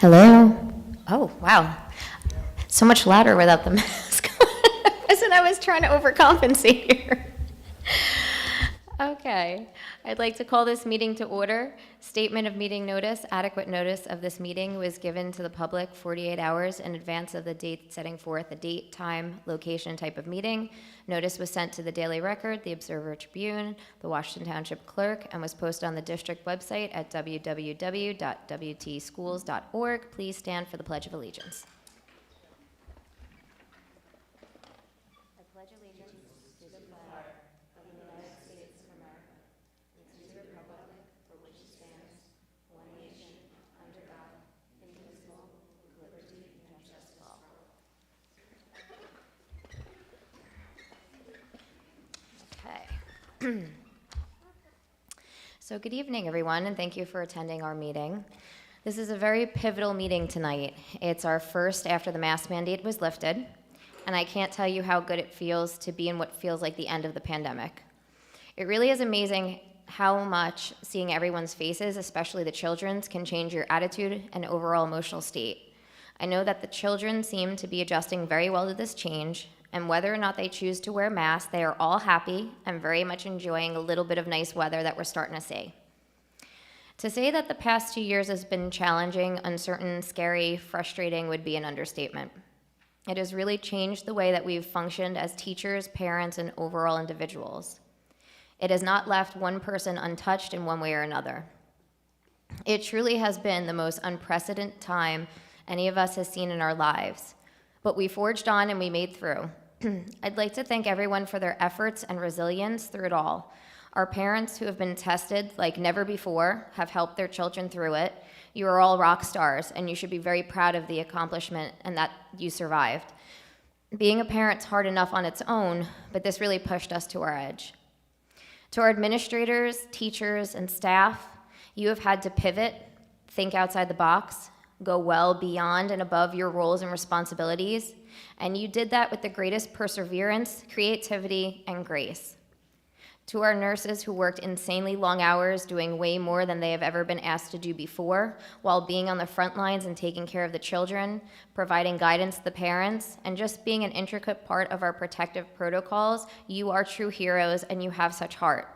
Hello? Oh, wow. So much louder without the mask. I was trying to overcompensate here. Okay. I'd like to call this meeting to order. Statement of meeting notice. Adequate notice of this meeting was given to the public 48 hours in advance of the date setting forth the date, time, location, type of meeting. Notice was sent to the Daily Record, the Observer Tribune, the Washington Township Clerk, and was posted on the district website at www.WTSCHOOLS.org. Please stand for the Pledge of Allegiance. I pledge allegiance to the flag of the United States of America and to the republic for which it stands, one nation, under God, indivisible, with liberty and justice for all. Okay. So good evening, everyone, and thank you for attending our meeting. This is a very pivotal meeting tonight. It's our first after the mask mandate was lifted, and I can't tell you how good it feels to be in what feels like the end of the pandemic. It really is amazing how much seeing everyone's faces, especially the children's, can change your attitude and overall emotional state. I know that the children seem to be adjusting very well to this change, and whether or not they choose to wear masks, they are all happy and very much enjoying a little bit of nice weather that we're starting to see. To say that the past 2 years has been challenging, uncertain, scary, frustrating would be an understatement. It has really changed the way that we've functioned as teachers, parents, and overall individuals. It has not left one person untouched in one way or another. It truly has been the most unprecedented time any of us has seen in our lives, but we forged on and we made through. I'd like to thank everyone for their efforts and resilience through it all. Our parents who have been tested like never before have helped their children through it. You are all rock stars, and you should be very proud of the accomplishment and that you survived. Being a parent's hard enough on its own, but this really pushed us to our edge. To our administrators, teachers, and staff, you have had to pivot, think outside the box, go well beyond and above your roles and responsibilities, and you did that with the greatest perseverance, creativity, and grace. To our nurses who worked insanely long hours, doing way more than they have ever been asked to do before, while being on the front lines and taking care of the children, providing guidance to the parents, and just being an intricate part of our protective protocols, you are true heroes and you have such heart.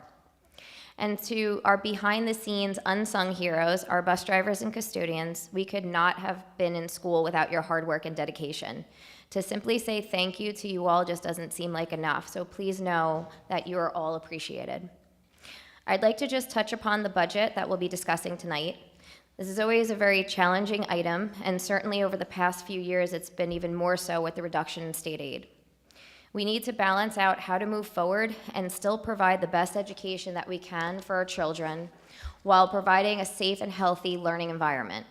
And to our behind-the-scenes unsung heroes, our bus drivers and custodians, we could not have been in school without your hard work and dedication. To simply say thank you to you all just doesn't seem like enough, so please know that you are all appreciated. I'd like to just touch upon the budget that we'll be discussing tonight. This is always a very challenging item, and certainly over the past few years, it's been even more so with the reduction in state aid. We need to balance out how to move forward and still provide the best education that we can for our children while providing a safe and healthy learning environment.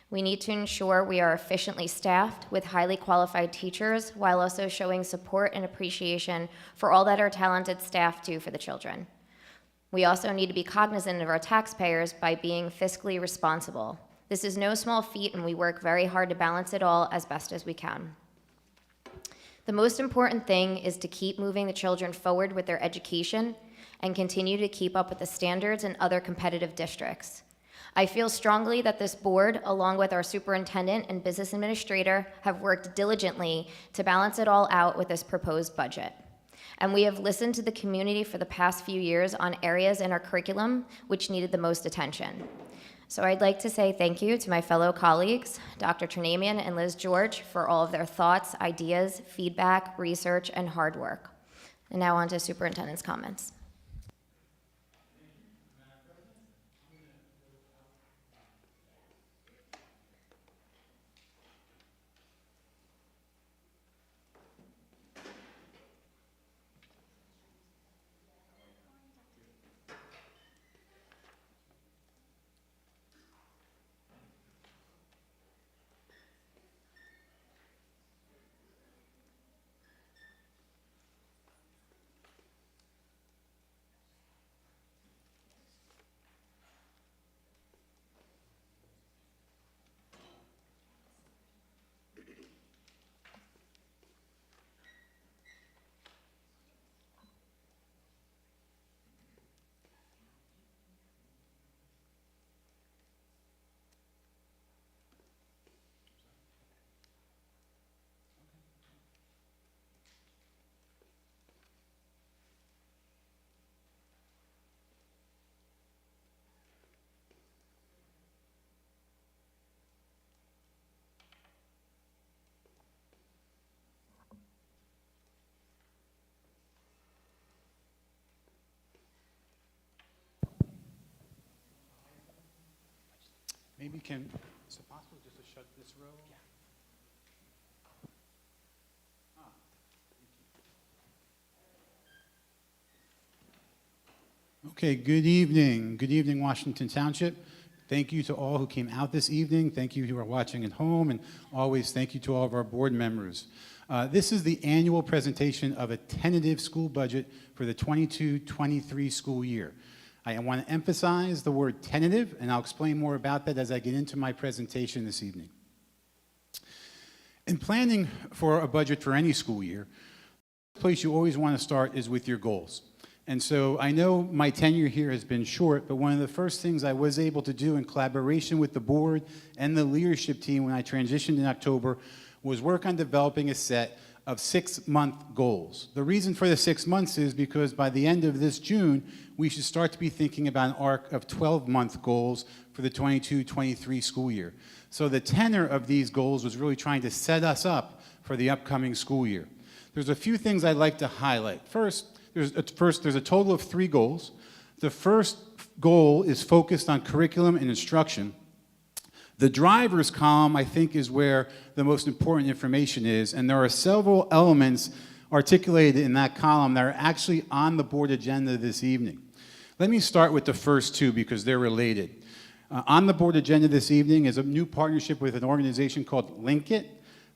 We need to ensure we are efficiently staffed with highly qualified teachers while also showing support and appreciation for all that our talented staff do for the children. We also need to be cognizant of our taxpayers by being fiscally responsible. This is no small feat, and we work very hard to balance it all as best as we can. The most important thing is to keep moving the children forward with their education and continue to keep up with the standards in other competitive districts. I feel strongly that this board, along with our superintendent and business administrator, have worked diligently to balance it all out with this proposed budget. And we have listened to the community for the past few years on areas in our curriculum which needed the most attention. So I'd like to say thank you to my fellow colleagues, Dr. Trinamian and Liz George, for all of their thoughts, ideas, feedback, research, and hard work. And now on to superintendent's comments. Maybe is it possible just to shut this row? Okay, good evening. Good evening, Washington Township. Thank you to all who came out this evening. Thank you who are watching at home, and always thank you to all of our board members. This is the annual presentation of a tentative school budget for the 22-23 school year. I want to emphasize the word tentative, and I'll explain more about that as I get into my presentation this evening. In planning for a budget for any school year, the place you always want to start is with your goals. And so I know my tenure here has been short, but one of the first things I was able to do in collaboration with the board and the leadership team when I transitioned in October was work on developing a set of 6-month goals. The reason for the 6 months is because by the end of this June, we should start to be thinking about an arc of 12-month goals for the 22-23 school year. So the tenor of these goals was really trying to set us up for the upcoming school year. There's a few things I'd like to highlight. First, there's a total of 3 goals. The first goal is focused on curriculum and instruction. The drivers column, I think, is where the most important information is, and there are several elements articulated in that column that are actually on the board agenda this evening. Let me start with the first 2 because they're related. On the board agenda this evening is a new partnership with an organization called Linkit.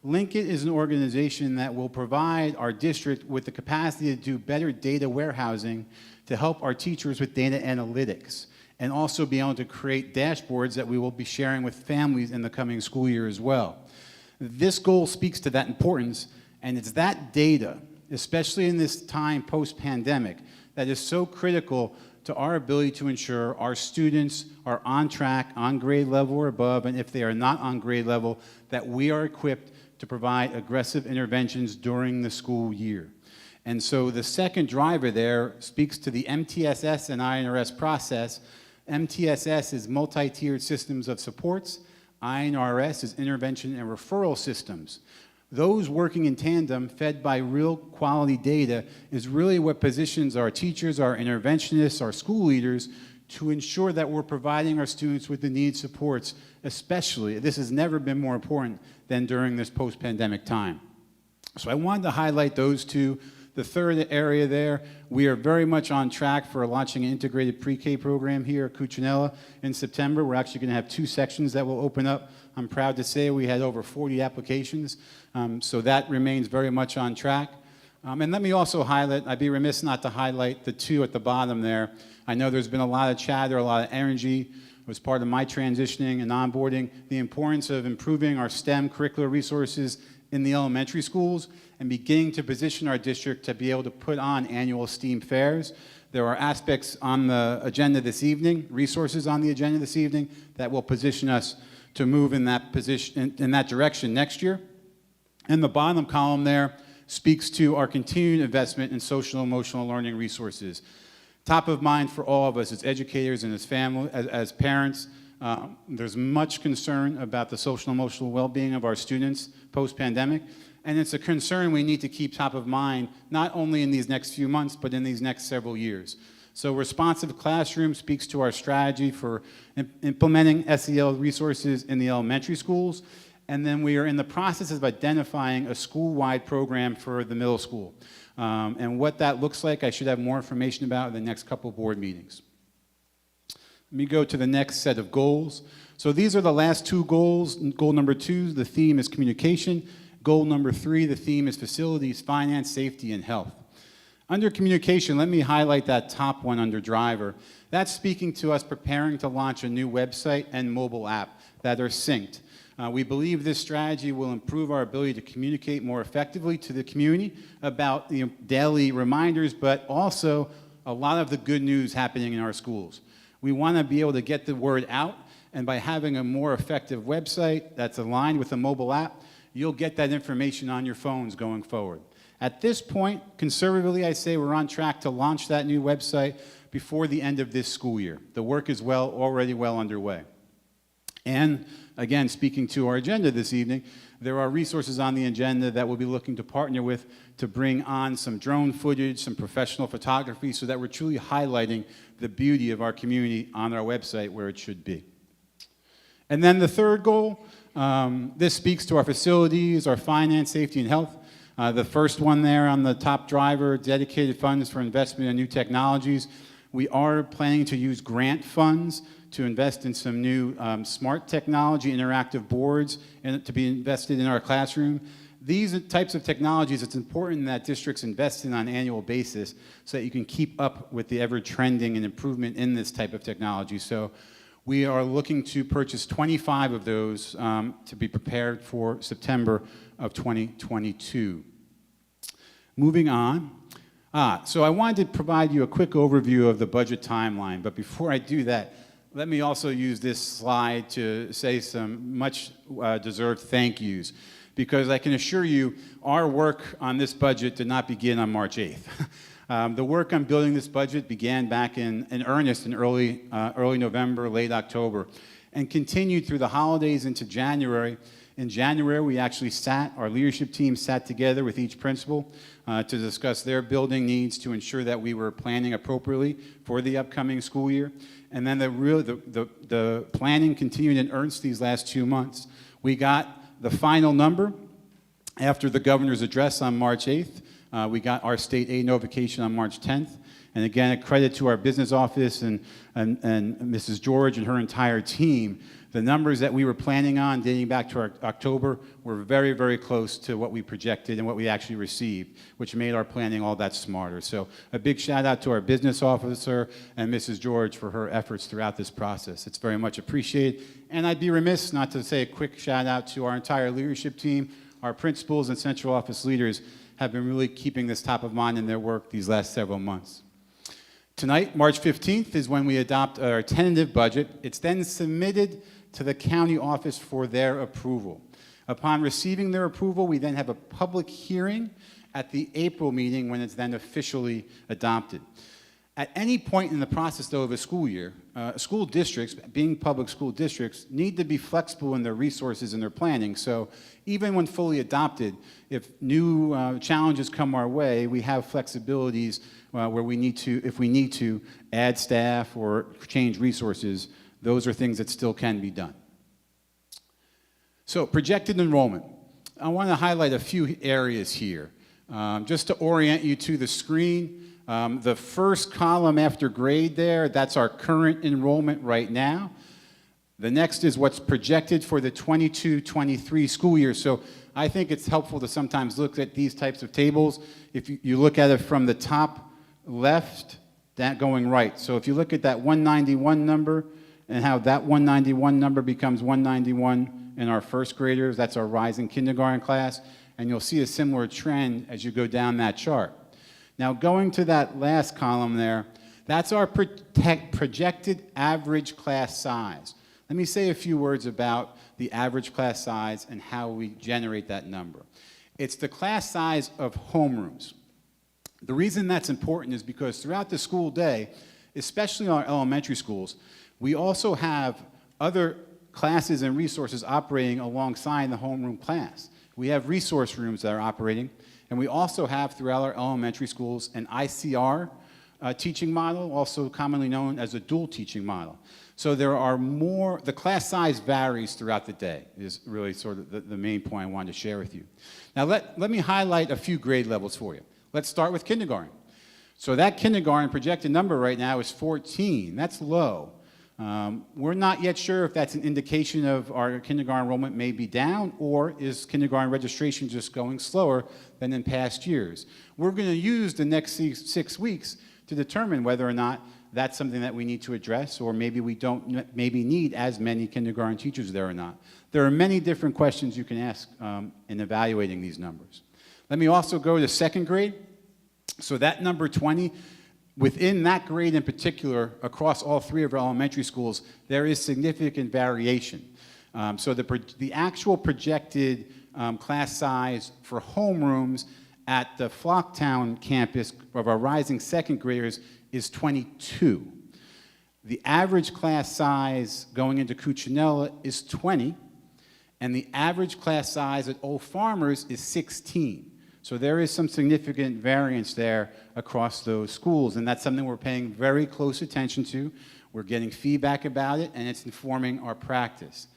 Linkit is an organization that will provide our district with the capacity to do better data warehousing to help our teachers with data analytics, and also be able to create dashboards that we will be sharing with families in the coming school year as well. This goal speaks to that importance, and it's that data, especially in this time post-pandemic, that is so critical to our ability to ensure our students are on track, on grade level or above, and if they are not on grade level, that we are equipped to provide aggressive interventions during the school year. And so the second driver there speaks to the MTSS and INRS process. MTSS is multi-tiered systems of supports. INRS is intervention and referral systems. Those working in tandem, fed by real quality data, is really what positions our teachers, our interventionists, our school leaders to ensure that we're providing our students with the needed supports, especially, this has never been more important than during this post-pandemic time. So I wanted to highlight those 2. The third area there, we are very much on track for launching an integrated pre-K program here at Cuccinella in September. We're actually going to have 2 sections that will open up. I'm proud to say we had over 40 applications, so that remains very much on track. And let me also highlight, I'd be remiss not to highlight the 2 at the bottom there. I know there's been a lot of chatter, a lot of energy. It was part of my transitioning and onboarding, the importance of improving our STEM curricular resources in the elementary schools and beginning to position our district to be able to put on annual STEAM fairs. There are aspects on the agenda this evening, resources on the agenda this evening, that will position us to move in that direction next year. And the bottom column there speaks to our continued investment in social and emotional learning resources. Top of mind for all of us as educators and as family, as parents. There's much concern about the social and emotional well-being of our students post-pandemic, and it's a concern we need to keep top of mind, not only in these next few months, but in these next several years. So Responsive Classroom speaks to our strategy for implementing SEL resources in the elementary schools, and then we are in the process of identifying a school-wide program for the middle school. And what that looks like, I should have more information about in the next couple board meetings. Let me go to the next set of goals. So these are the last 2 goals. Goal number 2, the theme is communication. Goal number 3, the theme is facilities, finance, safety, and health. Under communication, let me highlight that top one under driver. That's speaking to us preparing to launch a new website and mobile app that are synced. We believe this strategy will improve our ability to communicate more effectively to the community about the daily reminders, but also a lot of the good news happening in our schools. We want to be able to get the word out, and by having a more effective website that's aligned with a mobile app, you'll get that information on your phones going forward. At this point, conservatively, I say we're on track to launch that new website before the end of this school year. The work is already well underway. And again, speaking to our agenda this evening, there are resources on the agenda that we'll be looking to partner with to bring on some drone footage, some professional photography, so that we're truly highlighting the beauty of our community on our website where it should be. And then the third goal, this speaks to our facilities, our finance, safety, and health. The first one there on the top driver, dedicated funds for investment in new technologies. We are planning to use grant funds to invest in some new smart technology, interactive boards, and to be invested in our classroom. These types of technologies, it's important that districts invest in on an annual basis so that you can keep up with the ever-trending and improvement in this type of technology. So we are looking to purchase 25 of those to be prepared for September of 2022. Moving on. So I wanted to provide you a quick overview of the budget timeline, but before I do that, let me also use this slide to say some much deserved thank yous, because I can assure you our work on this budget did not begin on March 8th. The work on building this budget began back in earnest in early November, late October, and continued through the holidays into January. In January, we actually our leadership team sat together with each principal to discuss their building needs to ensure that we were planning appropriately for the upcoming school year. And then the planning continued in earnest these last 2 months. We got the final number after the governor's address on March 8th. We got our state aid notification on March 10th. And again, a credit to our business office and Mrs. George and her entire team. The numbers that we were planning on dating back to our October were very, very close to what we projected and what we actually received, which made our planning all that smarter. So a big shout out to our business officer and Mrs. George for her efforts throughout this process. It's very much appreciated. And I'd be remiss not to say a quick shout out to our entire leadership team. Our principals and central office leaders have been really keeping this top of mind in their work these last several months. Tonight, March 15th, is when we adopt our tentative budget. It's then submitted to the county office for their approval. Upon receiving their approval, we then have a public hearing at the April meeting when it's then officially adopted. At any point in the process, though, of a school year, school districts, being public school districts, need to be flexible in their resources and their planning. So even when fully adopted, if new challenges come our way, we have flexibilities where we need to, if we need to, add staff or change resources. Those are things that still can be done. So projected enrollment. I want to highlight a few areas here. Just to orient you to the screen, the first column after grade there, that's our current enrollment right now. The next is what's projected for the 22-23 school year. So I think it's helpful to sometimes look at these types of tables. If you look at it from the top left, that going right. So if you look at that 191 number, and how that 191 number becomes 191 in our first graders. That's our rising kindergarten class. And you'll see a similar trend as you go down that chart. Now, going to that last column there, that's our projected average class size. Let me say a few words about the average class size and how we generate that number. It's the class size of homerooms. The reason that's important is because throughout the school day, especially in our elementary schools, we also have other classes and resources operating alongside the homeroom class. We have resource rooms that are operating, and we also have throughout our elementary schools an ICR teaching model, also commonly known as a dual teaching model. So there are more, the class size varies throughout the day, is really sort of the main point I wanted to share with you. Now let me highlight a few grade levels for you. Let's start with kindergarten. So that kindergarten projected number right now is 14. That's low. We're not yet sure if that's an indication of our kindergarten enrollment may be down, or is kindergarten registration just going slower than in past years. We're going to use the next 6 weeks to determine whether or not that's something that we need to address, or maybe we don't maybe need as many kindergarten teachers there or not. There are many different questions you can ask in evaluating these numbers. Let me also go to second grade. So that number 20, within that grade in particular, across all three of our elementary schools, there is significant variation. So the actual projected class size for homerooms at the Flocktown campus of our rising second graders is 22. The average class size going into Cuccinella is 20, and the average class size at Old Farmers is 16. So there is some significant variance there across those schools, and that's something we're paying very close attention to. We're getting feedback about it, and it's informing our practice.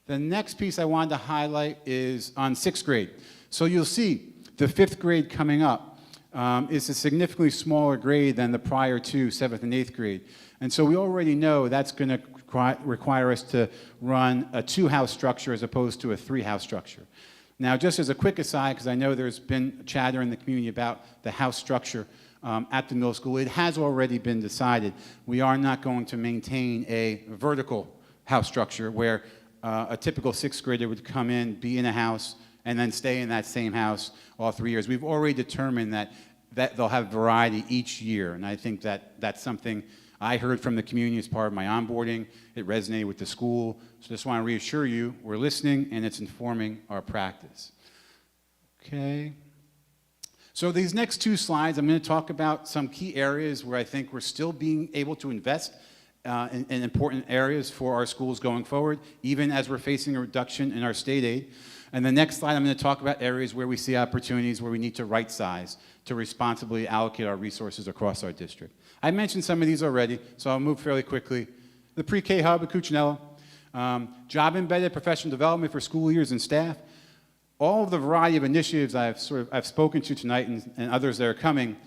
The next piece I wanted to highlight is on 6th grade. So you'll see the 5th grade coming up is a significantly smaller grade than the prior two, 7th and 8th grade. And so we already know that's going to require us to run a 2-house structure as opposed to a 3-house structure. Now, just as a quick aside, because I know there's been chatter in the community about the house structure at the middle school, it has already been decided. We are not going to maintain a vertical house structure where a typical 6th grader would come in, be in a house, and then stay in that same house all 3 years. We've already determined that they'll have variety each year, and I think that's something I heard from the community as part of my onboarding. It resonated with the school, so just want to reassure you, we're listening, and it's informing our practice. Okay. So these next 2 slides, I'm going to talk about some key areas where I think we're still being able to invest in important areas for our schools going forward, even as we're facing a reduction in our state aid. And the next slide, I'm going to talk about areas where we see opportunities where we need to right size to responsibly allocate our resources across our district. I mentioned some of these already, so I'll move fairly quickly. The pre-K hub at Cuccinella, job-embedded professional development for school leaders and staff. All of the variety of initiatives I've spoken to tonight and others that are coming.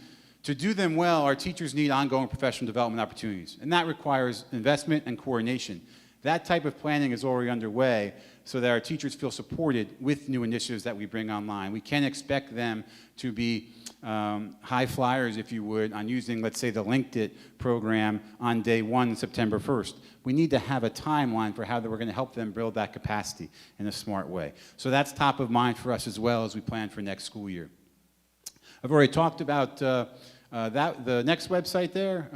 To do them well, our teachers need ongoing professional development opportunities, and that requires investment and coordination. That type of planning is already underway so that our teachers feel supported with new initiatives that we bring online. We can't expect them to be high flyers, if you would, on using, let's say, the Linked It program on day 1, September 1st. We need to have a timeline for how we're going to help them build that capacity in a smart way. So that's top of mind for us as well as we plan for next school year. I've already talked about the next website there.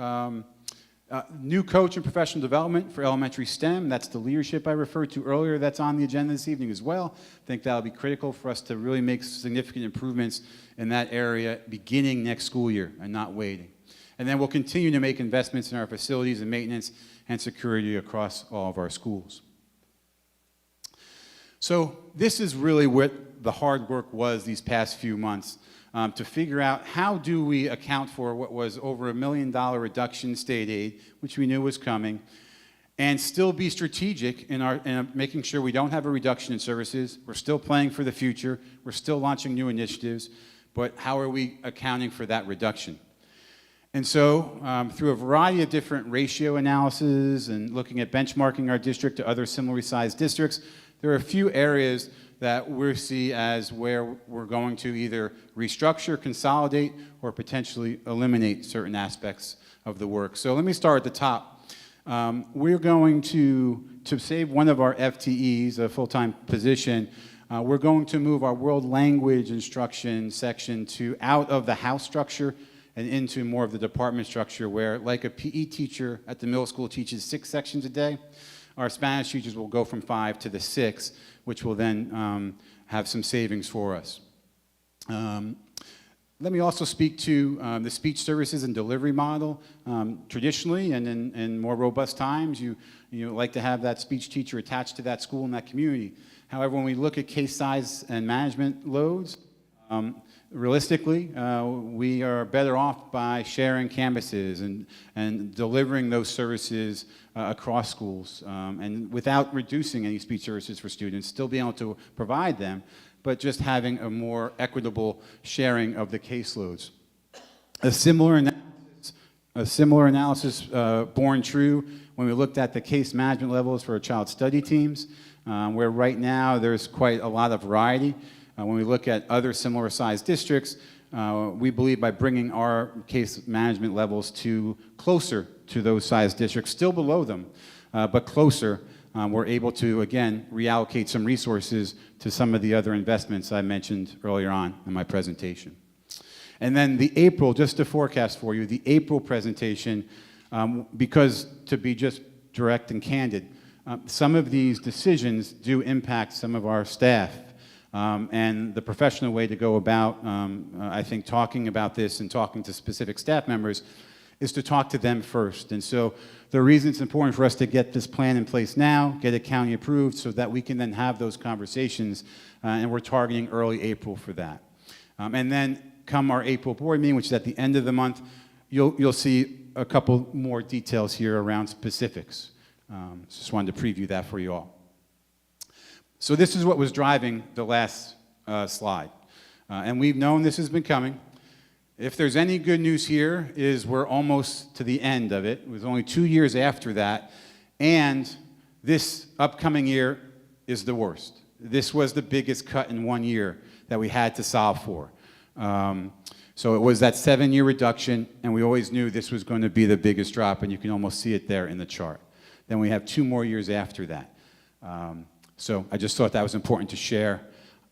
New coach and professional development for elementary STEM. That's the leadership I referred to earlier. That's on the agenda this evening as well. I think that'll be critical for us to really make significant improvements in that area beginning next school year and not waiting. And then we'll continue to make investments in our facilities and maintenance and security across all of our schools. So this is really what the hard work was these past few months. To figure out how do we account for what was over $1 million reduction in state aid, which we knew was coming, and still be strategic in making sure we don't have a reduction in services. We're still planning for the future. We're still launching new initiatives, but how are we accounting for that reduction? And so through a variety of different ratio analysis and looking at benchmarking our district to other similarly sized districts, there are a few areas that we see as where we're going to either restructure, consolidate, or potentially eliminate certain aspects of the work. So let me start at the top. We're going to save one of our FTEs, a full-time position, we're going to move our world language instruction section out of the house structure and into more of the department structure where, like a PE teacher at the middle school teaches 6 sections a day, our Spanish teachers will go from 5 to the 6, which will then have some savings for us. Let me also speak to the speech services and delivery model. Traditionally, and in more robust times, you like to have that speech teacher attached to that school and that community. However, when we look at case size and management loads, realistically, we are better off by sharing canvases and delivering those services across schools and without reducing any speech services for students, still being able to provide them, but just having a more equitable sharing of the caseloads. A similar analysis borne true when we looked at the case management levels for child study teams, where right now there's quite a lot of variety. When we look at other similar sized districts, we believe by bringing our case management levels closer to those size districts, still below them, but closer, we're able to, again, reallocate some resources to some of the other investments I mentioned earlier on in my presentation. And then the April, just to forecast for you, the April presentation, because to be just direct and candid, some of these decisions do impact some of our staff. And the professional way to go about, I think, talking about this and talking to specific staff members is to talk to them first. And so the reason it's important for us to get this plan in place now, get it county approved, so that we can then have those conversations, and we're targeting early April for that. And then come our April board meeting, which is at the end of the month, you'll see a couple more details here around specifics. Just wanted to preview that for you all. So this is what was driving the last slide. And we've known this has been coming. If there's any good news here is we're almost to the end of it. It was only 2 years after that. And this upcoming year is the worst. This was the biggest cut in 1 year that we had to solve for. So it was that 7-year reduction, and we always knew this was going to be the biggest drop, and you can almost see it there in the chart. Then we have 2 more years after that. So I just thought that was important to share.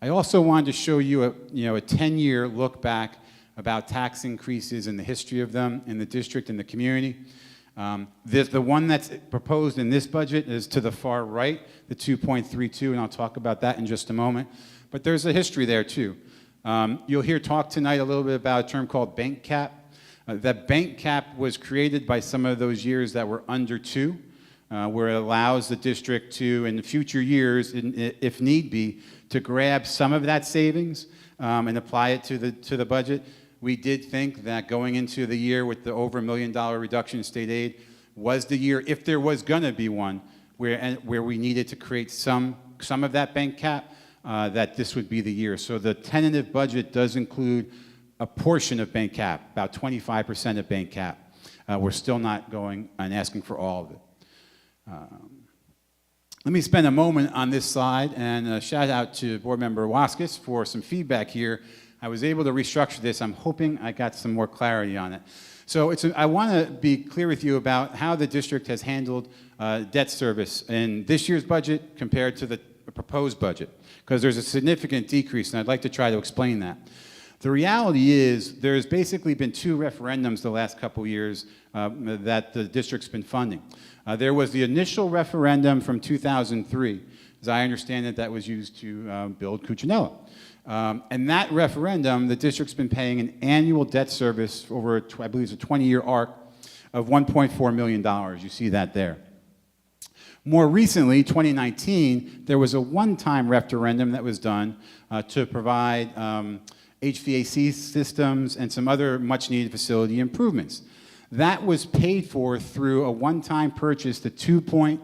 I also wanted to show you a 10-year look back about tax increases and the history of them in the district and the community. The one that's proposed in this budget is to the far right, the 2.32, and I'll talk about that in just a moment. But there's a history there too. You'll hear talk tonight a little bit about a term called bank cap. That bank cap was created by some of those years that were under 2, where it allows the district to, in future years, if need be, to grab some of that savings and apply it to the budget. We did think that going into the year with the over $1 million reduction in state aid was the year, if there was going to be one, where we needed to create some of that bank cap, that this would be the year. So the tentative budget does include a portion of bank cap, about 25% of bank cap. We're still not going and asking for all of it. Let me spend a moment on this slide and shout out to Board Member Waskis for some feedback here. I was able to restructure this. I'm hoping I got some more clarity on it. So I want to be clear with you about how the district has handled debt service in this year's budget compared to the proposed budget, because there's a significant decrease, and I'd like to try to explain that. The reality is there's basically been 2 referendums the last couple years that the district's been funding. There was the initial referendum from 2003. As I understand it, that was used to build Cuccinella. And that referendum, the district's been paying an annual debt service over, I believe it's a 20-year arc of $1.4 million. You see that there. More recently, 2019, there was a one-time referendum that was done to provide HVAC systems and some other much-needed facility improvements. That was paid for through a one-time purchase, one-time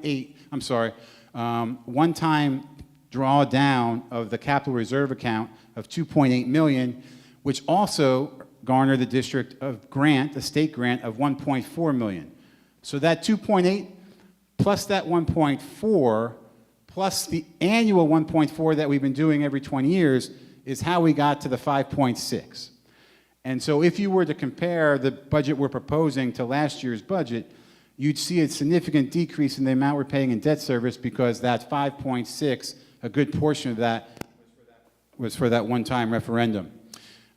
drawdown of the capital reserve account of $2.8 million, which also garnered the district a state grant of $1.4 million. So that 2.8 plus that 1.4 plus the annual 1.4 that we've been doing every 20 years is how we got to the 5.6. And so if you were to compare the budget we're proposing to last year's budget, you'd see a significant decrease in the amount we're paying in debt service, because that 5.6, a good portion of that was for that one-time referendum.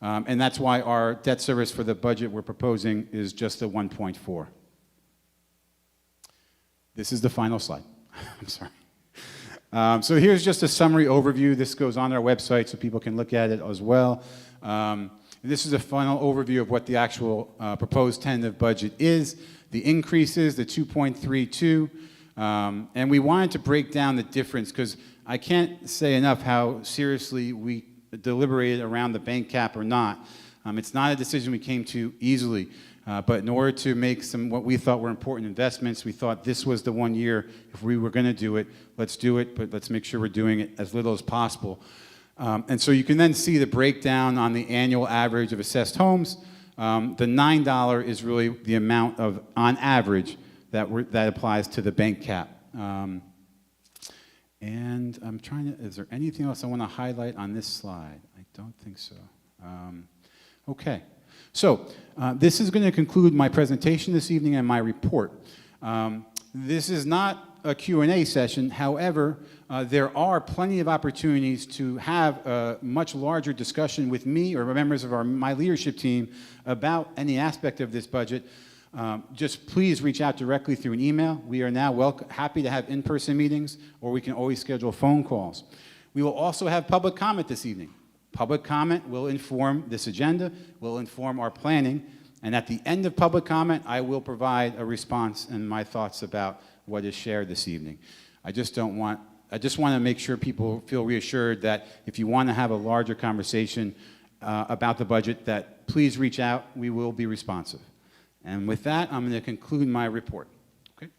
And that's why our debt service for the budget we're proposing is just a 1.4. This is the final slide. I'm sorry. So here's just a summary overview. This goes on our website so people can look at it as well. This is a final overview of what the actual proposed tentative budget is. The increases, the 2.32, and we wanted to break down the difference, because I can't say enough how seriously we deliberated around the bank cap or not. It's not a decision we came to easily, but in order to make some what we thought were important investments, we thought this was the 1 year. If we were going to do it, let's do it, but let's make sure we're doing it as little as possible. And so you can then see the breakdown on the annual average of assessed homes. The $9 is really the amount of, on average, that applies to the bank cap. And I'm trying to, is there anything else I want to highlight on this slide? I don't think so. Okay. So this is going to conclude my presentation this evening and my report. This is not a Q&A session. However, there are plenty of opportunities to have a much larger discussion with me or members of my leadership team about any aspect of this budget. Just please reach out directly through an email. We are now happy to have in-person meetings, or we can always schedule phone calls. We will also have public comment this evening. Public comment will inform this agenda, will inform our planning, and at the end of public comment, I will provide a response and my thoughts about what is shared this evening. I just want to make sure people feel reassured that if you want to have a larger conversation about the budget, that please reach out. We will be responsive. And with that, I'm going to conclude my report. Okay?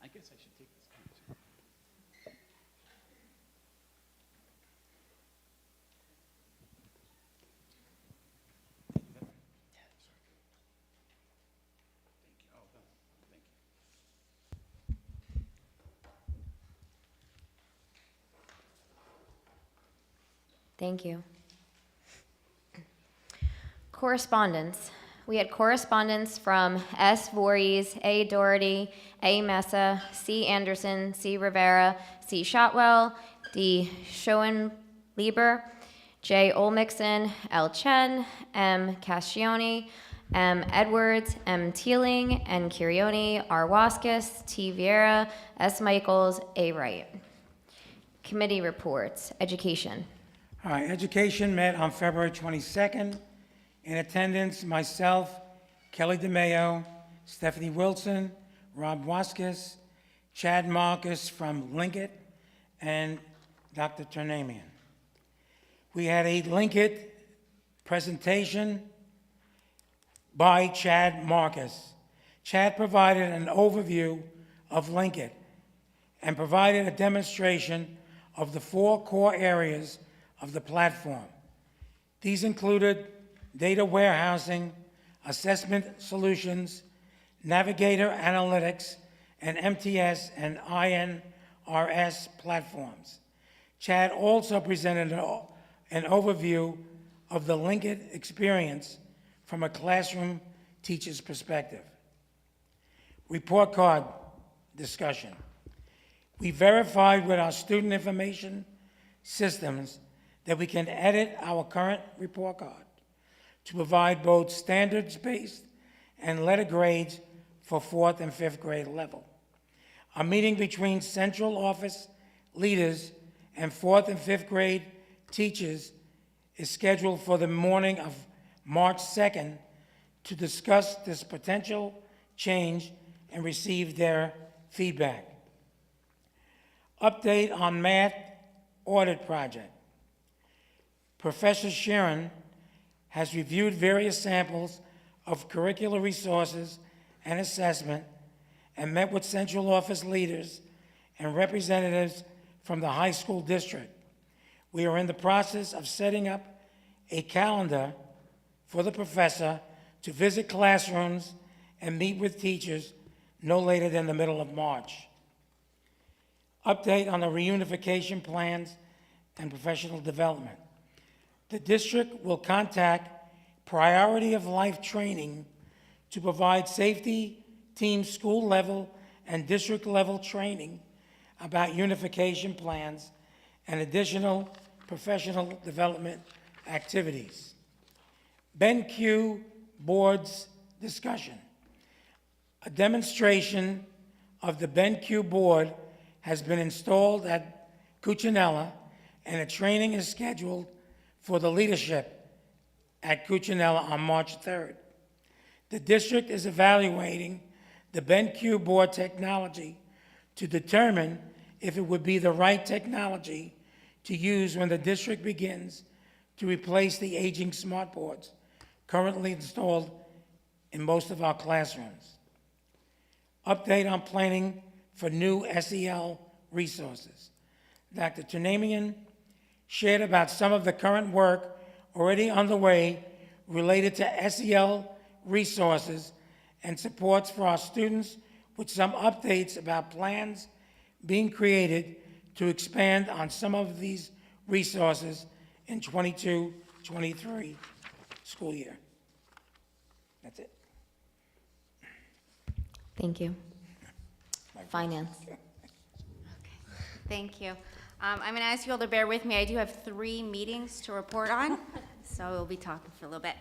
I guess I should take this. Thank you. Correspondence. We had correspondence from S. Voorhees, A. Doherty, A. Mesa, C. Anderson, C. Rivera, C. Shotwell, D. Schoenlieber, J. Olmixon, L. Chen, M. Cascioni, M. Edwards, M. Teeling, N. Curioni, R. Waskis, T. Vieira, S. Michaels, A. Wright. Committee reports. Education. All right, Education met on February 22nd. In attendance, myself, Kelly DeMayo, Stephanie Wilson, Rob Waskis, Chad Marcus from Linkett, and Dr. Turnamian. We had a Linkett presentation by Chad Marcus. Chad provided an overview of Linkett and provided a demonstration of the 4 core areas of the platform. These included data warehousing, assessment solutions, Navigator analytics, and MTS and INRS platforms. Chad also presented an overview of the Linkett experience from a classroom teacher's perspective. Report card discussion. We verified with our student information systems that we can edit our current report card to provide both standards-based and letter grades for 4th and 5th grade level. A meeting between central office leaders and 4th and 5th grade teachers is scheduled for the morning of March 2nd to discuss this potential change and receive their feedback. Update on math audit project. Professor Sharon has reviewed various samples of curricular resources and assessment and met with central office leaders and representatives from the high school district. We are in the process of setting up a calendar for the professor to visit classrooms and meet with teachers no later than the middle of March. Update on the reunification plans and professional development. The district will contact Priority of Life Training to provide safety, team, school level, and district level training about unification plans and additional professional development activities. BenQ Board's discussion. A demonstration of the BenQ Board has been installed at Cuccinella, and a training is scheduled for the leadership at Cuccinella on March 3rd. The district is evaluating the BenQ Board technology to determine if it would be the right technology to use when the district begins to replace the aging smartboards currently installed in most of our classrooms. Update on planning for new SEL resources. Dr. Turnamian shared about some of the current work already underway related to SEL resources and supports for our students, with some updates about plans being created to expand on some of these resources in 22-23 school year. That's it. Thank you. Finance. Thank you. I'm going to ask you all to bear with me. I do have 3 meetings to report on, so we'll be talking for a little bit.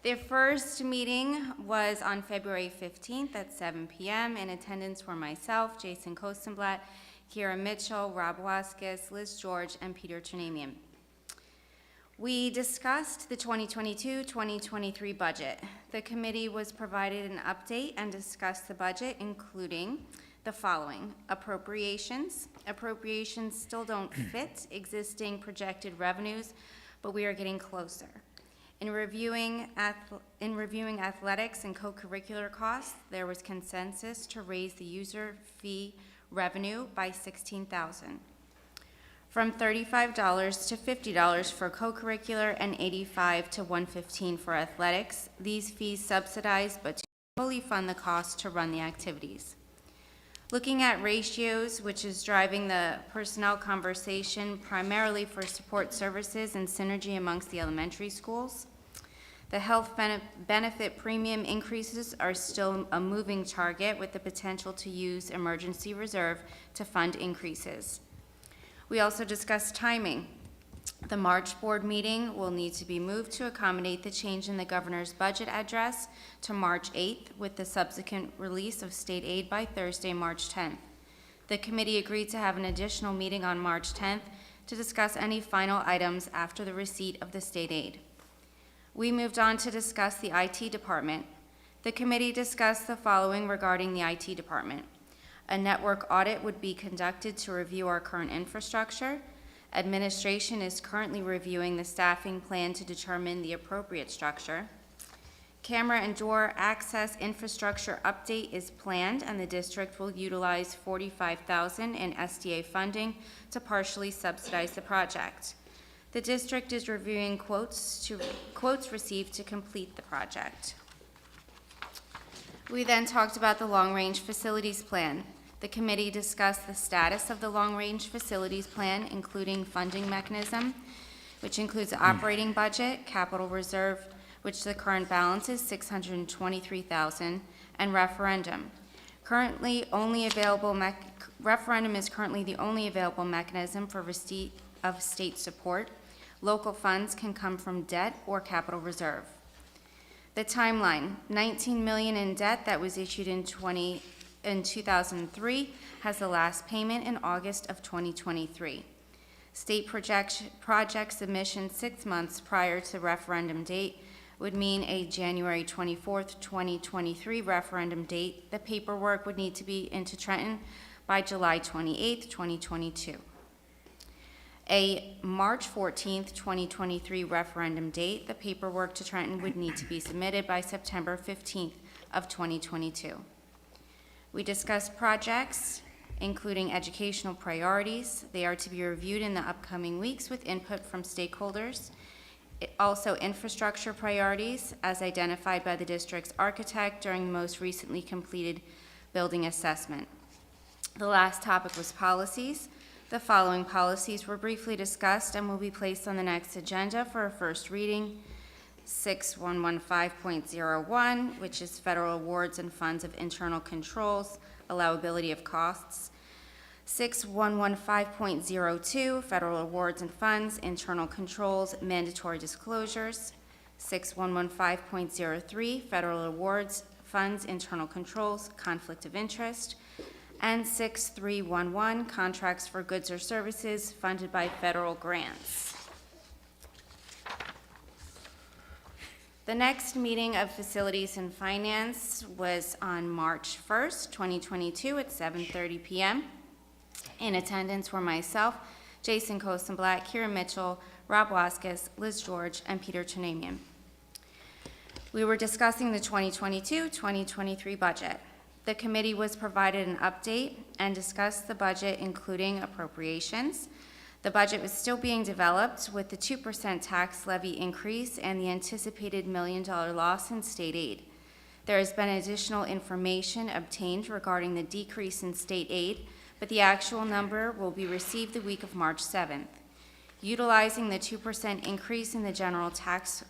The first meeting was on February 15th at 7 p.m. In attendance were myself, Jason Kostenblatt, Kira Mitchell, Rob Waskis, Liz George, and Peter Turnamian. We discussed the 2022-2023 budget. The committee was provided an update and discussed the budget, including the following: appropriations. Appropriations still don't fit existing projected revenues, but we are getting closer. In reviewing athletics and co-curricular costs, there was consensus to raise the user fee revenue by $16,000. From $35 to $50 for co-curricular and $85 to $115 for athletics. These fees subsidize but to fully fund the cost to run the activities. Looking at ratios, which is driving the personnel conversation primarily for support services and synergy amongst the elementary schools. The health benefit premium increases are still a moving target with the potential to use emergency reserve to fund increases. We also discussed timing. The March board meeting will need to be moved to accommodate the change in the governor's budget address to March 8th with the subsequent release of state aid by Thursday, March 10th. The committee agreed to have an additional meeting on March 10th to discuss any final items after the receipt of the state aid. We moved on to discuss the IT department. The committee discussed the following regarding the IT department. A network audit would be conducted to review our current infrastructure. Administration is currently reviewing the staffing plan to determine the appropriate structure. Camera and door access infrastructure update is planned, and the district will utilize $45,000 in SDA funding to partially subsidize the project. The district is reviewing quotes received to complete the project. We then talked about the long-range facilities plan. The committee discussed the status of the long-range facilities plan, including funding mechanism, which includes the operating budget, capital reserve, which the current balance is $623,000, and referendum. Referendum is currently the only available mechanism for receipt of state support. Local funds can come from debt or capital reserve. The timeline, $19 million in debt that was issued in 2003 has the last payment in August of 2023. State project submission 6 months prior to referendum date would mean a January 24th, 2023 referendum date. The paperwork would need to be into Trenton by July 28th, 2022. A March 14th, 2023 referendum date, the paperwork to Trenton would need to be submitted by September 15th of 2022. We discussed projects, including educational priorities. They are to be reviewed in the upcoming weeks with input from stakeholders. Also, infrastructure priorities, as identified by the district's architect during the most recently completed building assessment. The last topic was policies. The following policies were briefly discussed and will be placed on the next agenda for a first reading. 6115.01, which is federal awards and funds of internal controls, allowability of costs. 6115.02, federal awards and funds, internal controls, mandatory disclosures. 6115.03, federal awards, funds, internal controls, conflict of interest. And 6311, contracts for goods or services funded by federal grants. The next meeting of Facilities and Finance was on March 1st, 2022 at 7:30 p.m. In attendance were myself, Jason Kostenblatt, Kira Mitchell, Rob Waskis, Liz George, and Peter Chanamian. We were discussing the 2022-2023 budget. The committee was provided an update and discussed the budget, including appropriations. The budget was still being developed with the 2% tax levy increase and the anticipated $1 million loss in state aid. There has been additional information obtained regarding the decrease in state aid, but the actual number will be received the week of March 7th. Utilizing the 2% increase in the general tax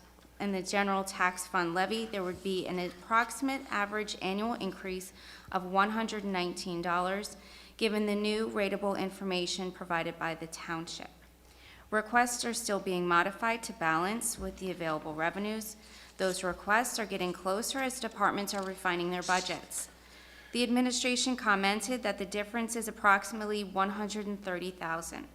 fund levy, there would be an approximate average annual increase of $119, given the new rateable information provided by the township. Requests are still being modified to balance with the available revenues. Those requests are getting closer as departments are refining their budgets. The administration commented that the difference is approximately $130,000.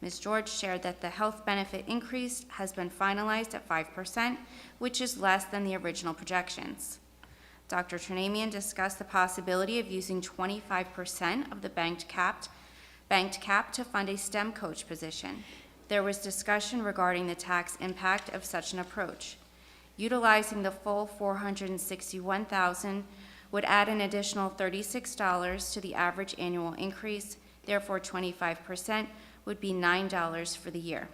Ms. George shared that the health benefit increase has been finalized at 5%, which is less than the original projections. Dr. Chanamian discussed the possibility of using 25% of the banked cap to fund a STEM coach position. There was discussion regarding the tax impact of such an approach. Utilizing the full $461,000 would add an additional $36 to the average annual increase, therefore 25% would be $9 for the year.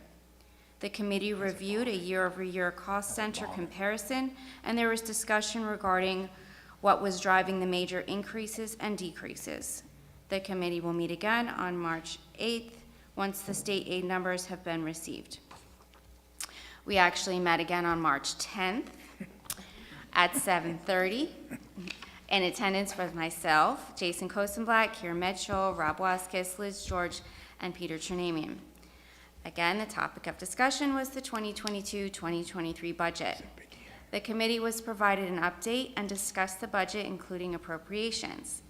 The committee reviewed a year-over-year cost center comparison, and there was discussion regarding what was driving the major increases and decreases. The committee will meet again on March 8th, once the state aid numbers have been received. We actually met again on March 10th at 7:30. In attendance was myself, Jason Kosenblatt, Kira Mitchell, Rob Waskis, Liz George, and Peter Chernamian. Again, the topic of discussion was the 2022-2023 budget. The committee was provided an update and discussed the budget, including appropriations.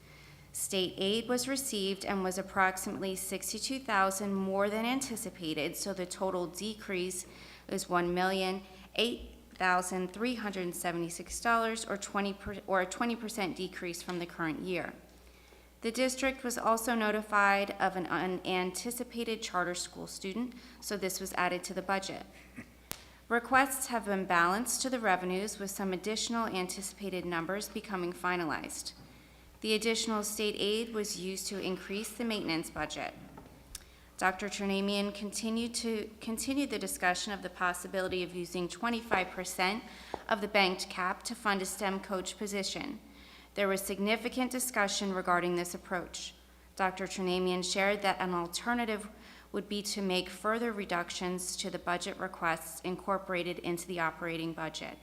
State aid was received and was approximately $62,000 more than anticipated, so the total decrease is $1,008,376, or a 20% decrease from the current year. The district was also notified of an unanticipated charter school student, so this was added to the budget. Requests have been balanced to the revenues, with some additional anticipated numbers becoming finalized. The additional state aid was used to increase the maintenance budget. Dr. Chernamian continued the discussion of the possibility of using 25% of the banked cap to fund a STEM coach position. There was significant discussion regarding this approach. Dr. Chernamian shared that an alternative would be to make further reductions to the budget requests incorporated into the operating budget.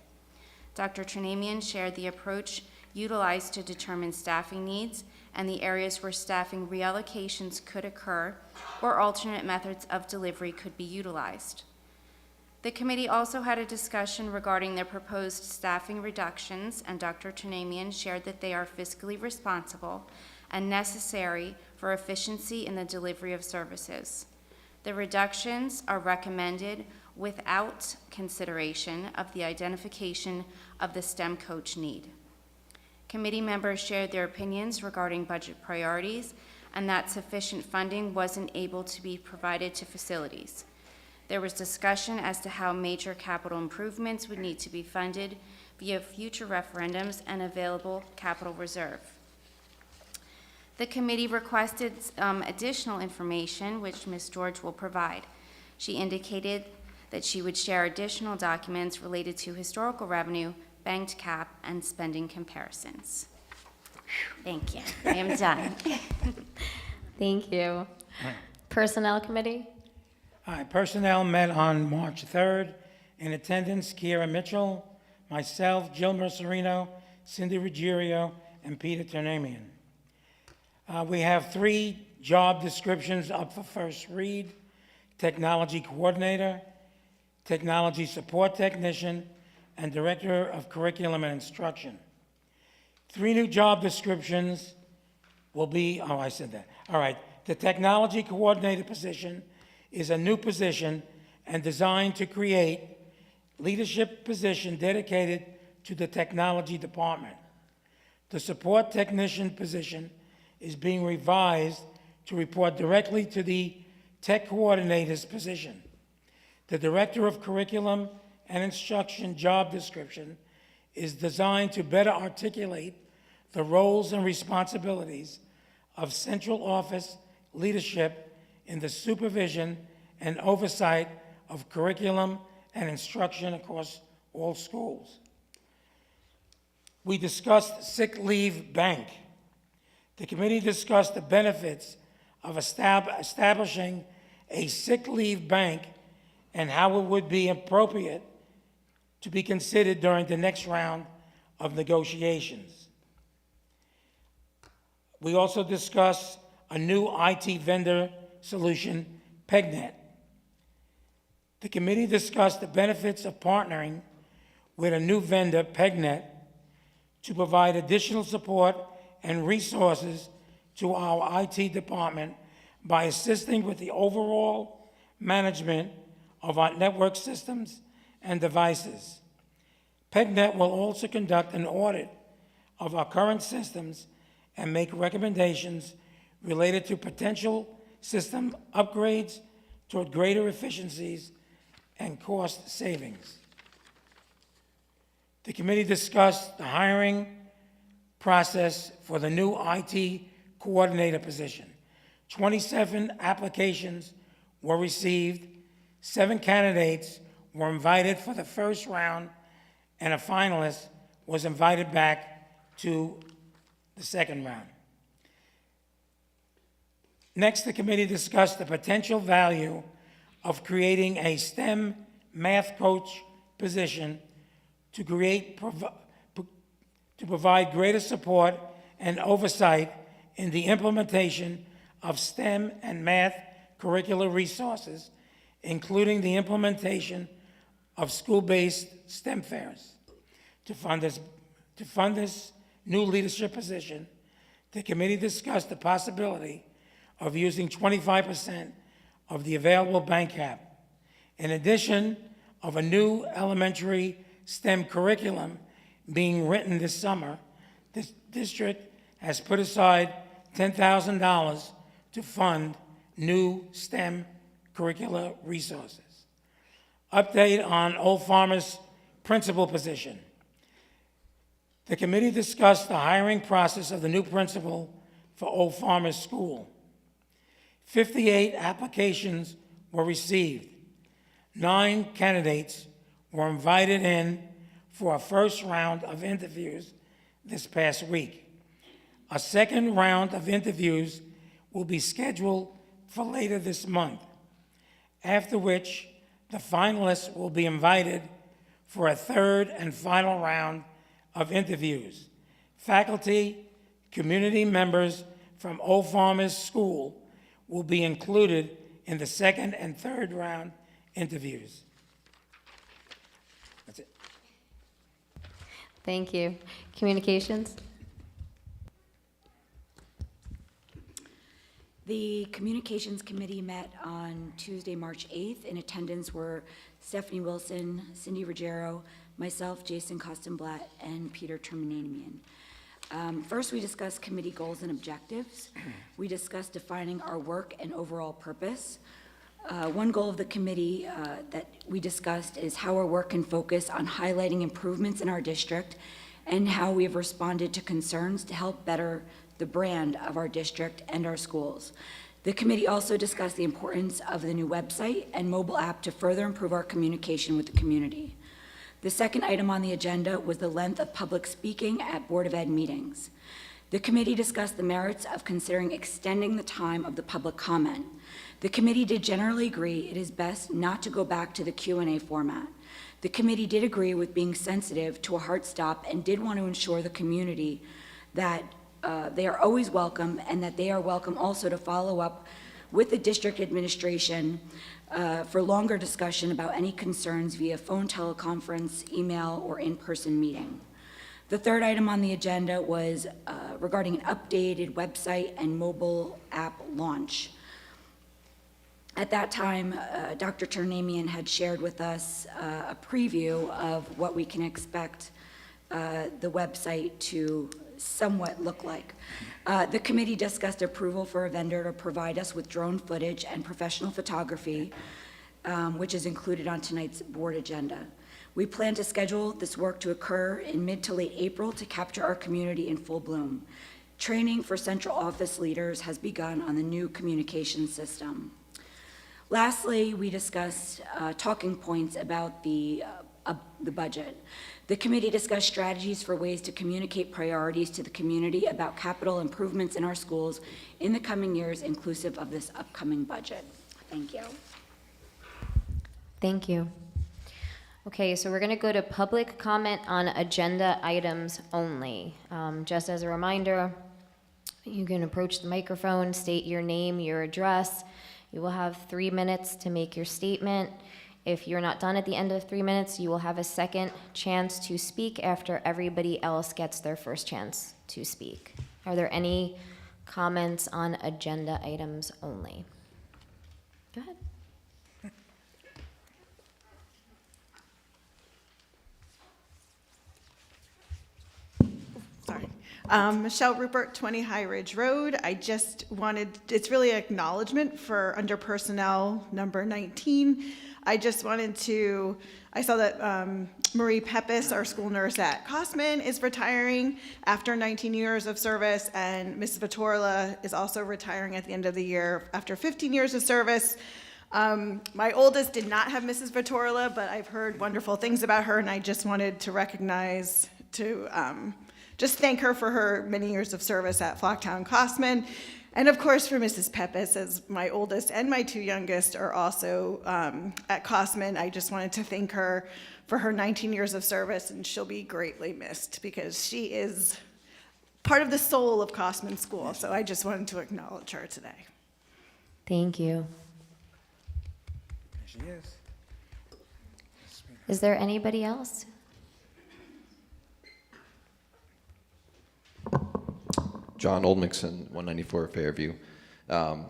Dr. Chernamian shared the approach utilized to determine staffing needs and the areas where staffing reallocations could occur or alternate methods of delivery could be utilized. The committee also had a discussion regarding their proposed staffing reductions, and Dr. Chernamian shared that they are fiscally responsible and necessary for efficiency in the delivery of services. The reductions are recommended without consideration of the identification of the STEM coach need. Committee members shared their opinions regarding budget priorities and that sufficient funding wasn't able to be provided to facilities. There was discussion as to how major capital improvements would need to be funded via future referendums and available capital reserve. The committee requested additional information, which Ms. George will provide. She indicated that she would share additional documents related to historical revenue, banked cap, and spending comparisons. Thank you. I am done. Thank you. Personnel Committee? All right, personnel met on March 3rd. In attendance, Kira Mitchell, myself, Jill Mercerino, Cindy Ruggiero, and Peter Chernamian. We have 3 job descriptions up for first read: technology coordinator, technology support technician, and director of curriculum and instruction. 3 new job descriptions will be, oh, I said that. All right, the technology coordinator position is a new position and designed to create leadership position dedicated to the technology department. The support technician position is being revised to report directly to the tech coordinator's position. The director of curriculum and instruction job description is designed to better articulate the roles and responsibilities of central office leadership in the supervision and oversight of curriculum and instruction across all schools. We discussed sick leave bank. The committee discussed the benefits of establishing a sick leave bank and how it would be appropriate to be considered during the next round of negotiations. We also discussed a new IT vendor solution, PegNet. The committee discussed the benefits of partnering with a new vendor, PegNet, to provide additional support and resources to our IT department by assisting with the overall management of our network systems and devices. PegNet will also conduct an audit of our current systems and make recommendations related to potential system upgrades toward greater efficiencies and cost savings. The committee discussed the hiring process for the new IT coordinator position. 27 applications were received, 7 candidates were invited for the first round, and a finalist was invited back to the second round. Next, the committee discussed the potential value of creating a STEM math coach position to provide greater support and oversight in the implementation of STEM and math curricular resources, including the implementation of school-based STEM fairs. To fund this new leadership position, the committee discussed the possibility of using 25% of the available bank cap. In addition of a new elementary STEM curriculum being written this summer, the district has put aside $10,000 to fund new STEM curricular resources. Update on Old Farmer's principal position. The committee discussed the hiring process of the new principal for Old Farmer's School. 58 applications were received. 9 candidates were invited in for a first round of interviews this past week. A second round of interviews will be scheduled for later this month, after which the finalists will be invited for a third and final round of interviews. Faculty, community members from Old Farmers School will be included in the second and third round interviews. That's it. Thank you. Communications? The Communications Committee met on Tuesday, March 8th. In attendance were Stephanie Wilson, Cindy Ruggiero, myself, Jason Kostenblatt, and Peter Terminanian. First, we discussed committee goals and objectives. We discussed defining our work and overall purpose. One goal of the committee that we discussed is how our work can focus on highlighting improvements in our district and how we have responded to concerns to help better the brand of our district and our schools. The committee also discussed the importance of the new website and mobile app to further improve our communication with the community. The second item on the agenda was the length of public speaking at Board of Ed meetings. The committee discussed the merits of considering extending the time of the public comment. The committee did generally agree it is best not to go back to the Q&A format. The committee did agree with being sensitive to a hard stop and did want to ensure the community that they are always welcome and that they are welcome also to follow up with the district administration for longer discussion about any concerns via phone, teleconference, email, or in-person meeting. The third item on the agenda was regarding an updated website and mobile app launch. At that time, Dr. Ternamian had shared with us a preview of what we can expect the website to somewhat look like. The committee discussed approval for a vendor to provide us with drone footage and professional photography, which is included on tonight's board agenda. We plan to schedule this work to occur in mid to late April to capture our community in full bloom. Training for central office leaders has begun on the new communication system. Lastly, we discussed talking points about the budget. The committee discussed strategies for ways to communicate priorities to the community about capital improvements in our schools in the coming years, inclusive of this upcoming budget. Thank you. Thank you. Okay, so we're going to go to public comment on agenda items only. Just as a reminder, you can approach the microphone, state your name, your address. You will have 3 minutes to make your statement. If you're not done at the end of 3 minutes, you will have a second chance to speak after everybody else gets their first chance to speak. Are there any comments on agenda items only? Go ahead. Sorry. Michelle Rupert, 20 High Ridge Road. I just wanted, it's really an acknowledgement for under personnel number 19. I just wanted to, I saw that Marie Pepis, our school nurse at Kosman, is retiring after 19 years of service, and Ms. Vitorla is also retiring at the end of the year after 15 years of service. My oldest did not have Mrs. Vitorla, but I've heard wonderful things about her, and I just wanted to recognize, to just thank her for her many years of service at Flocktown Kosman. And of course, for Mrs. Pepis, as my oldest and my two youngest are also at Cosman, I just wanted to thank her for her 19 years of service, and she'll be greatly missed because she is part of the soul of Cosman School. So I just wanted to acknowledge her today. Thank you. There she is. Is there anybody else? John Oldmixon, 194 Fairview. I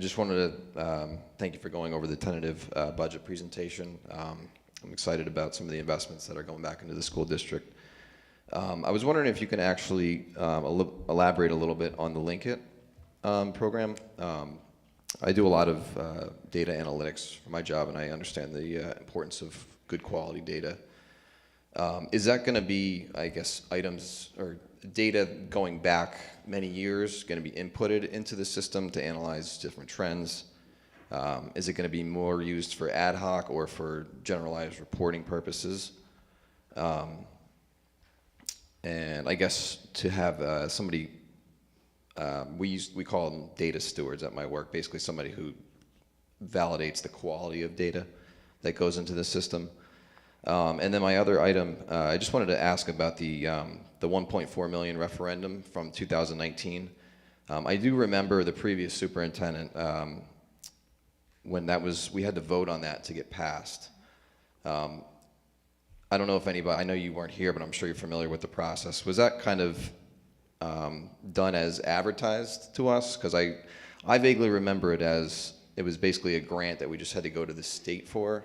just wanted to thank you for going over the tentative budget presentation. I'm excited about some of the investments that are going back into the school district. I was wondering if you can actually elaborate a little bit on the Link It program. I do a lot of data analytics for my job, and I understand the importance of good quality data. Is that going to be, I guess, items or data going back many years going to be inputted into the system to analyze different trends? Is it going to be more used for ad hoc or for generalized reporting purposes? And I guess to have somebody, we call them data stewards at my work, basically somebody who validates the quality of data that goes into the system. And then my other item, I just wanted to ask about the 1.4 million referendum from 2019. I do remember the previous superintendent, when we had to vote on that to get passed. I don't know if anybody, I know you weren't here, but I'm sure you're familiar with the process. Was that kind of done as advertised to us? Because I vaguely remember it as, it was basically a grant that we just had to go to the state for.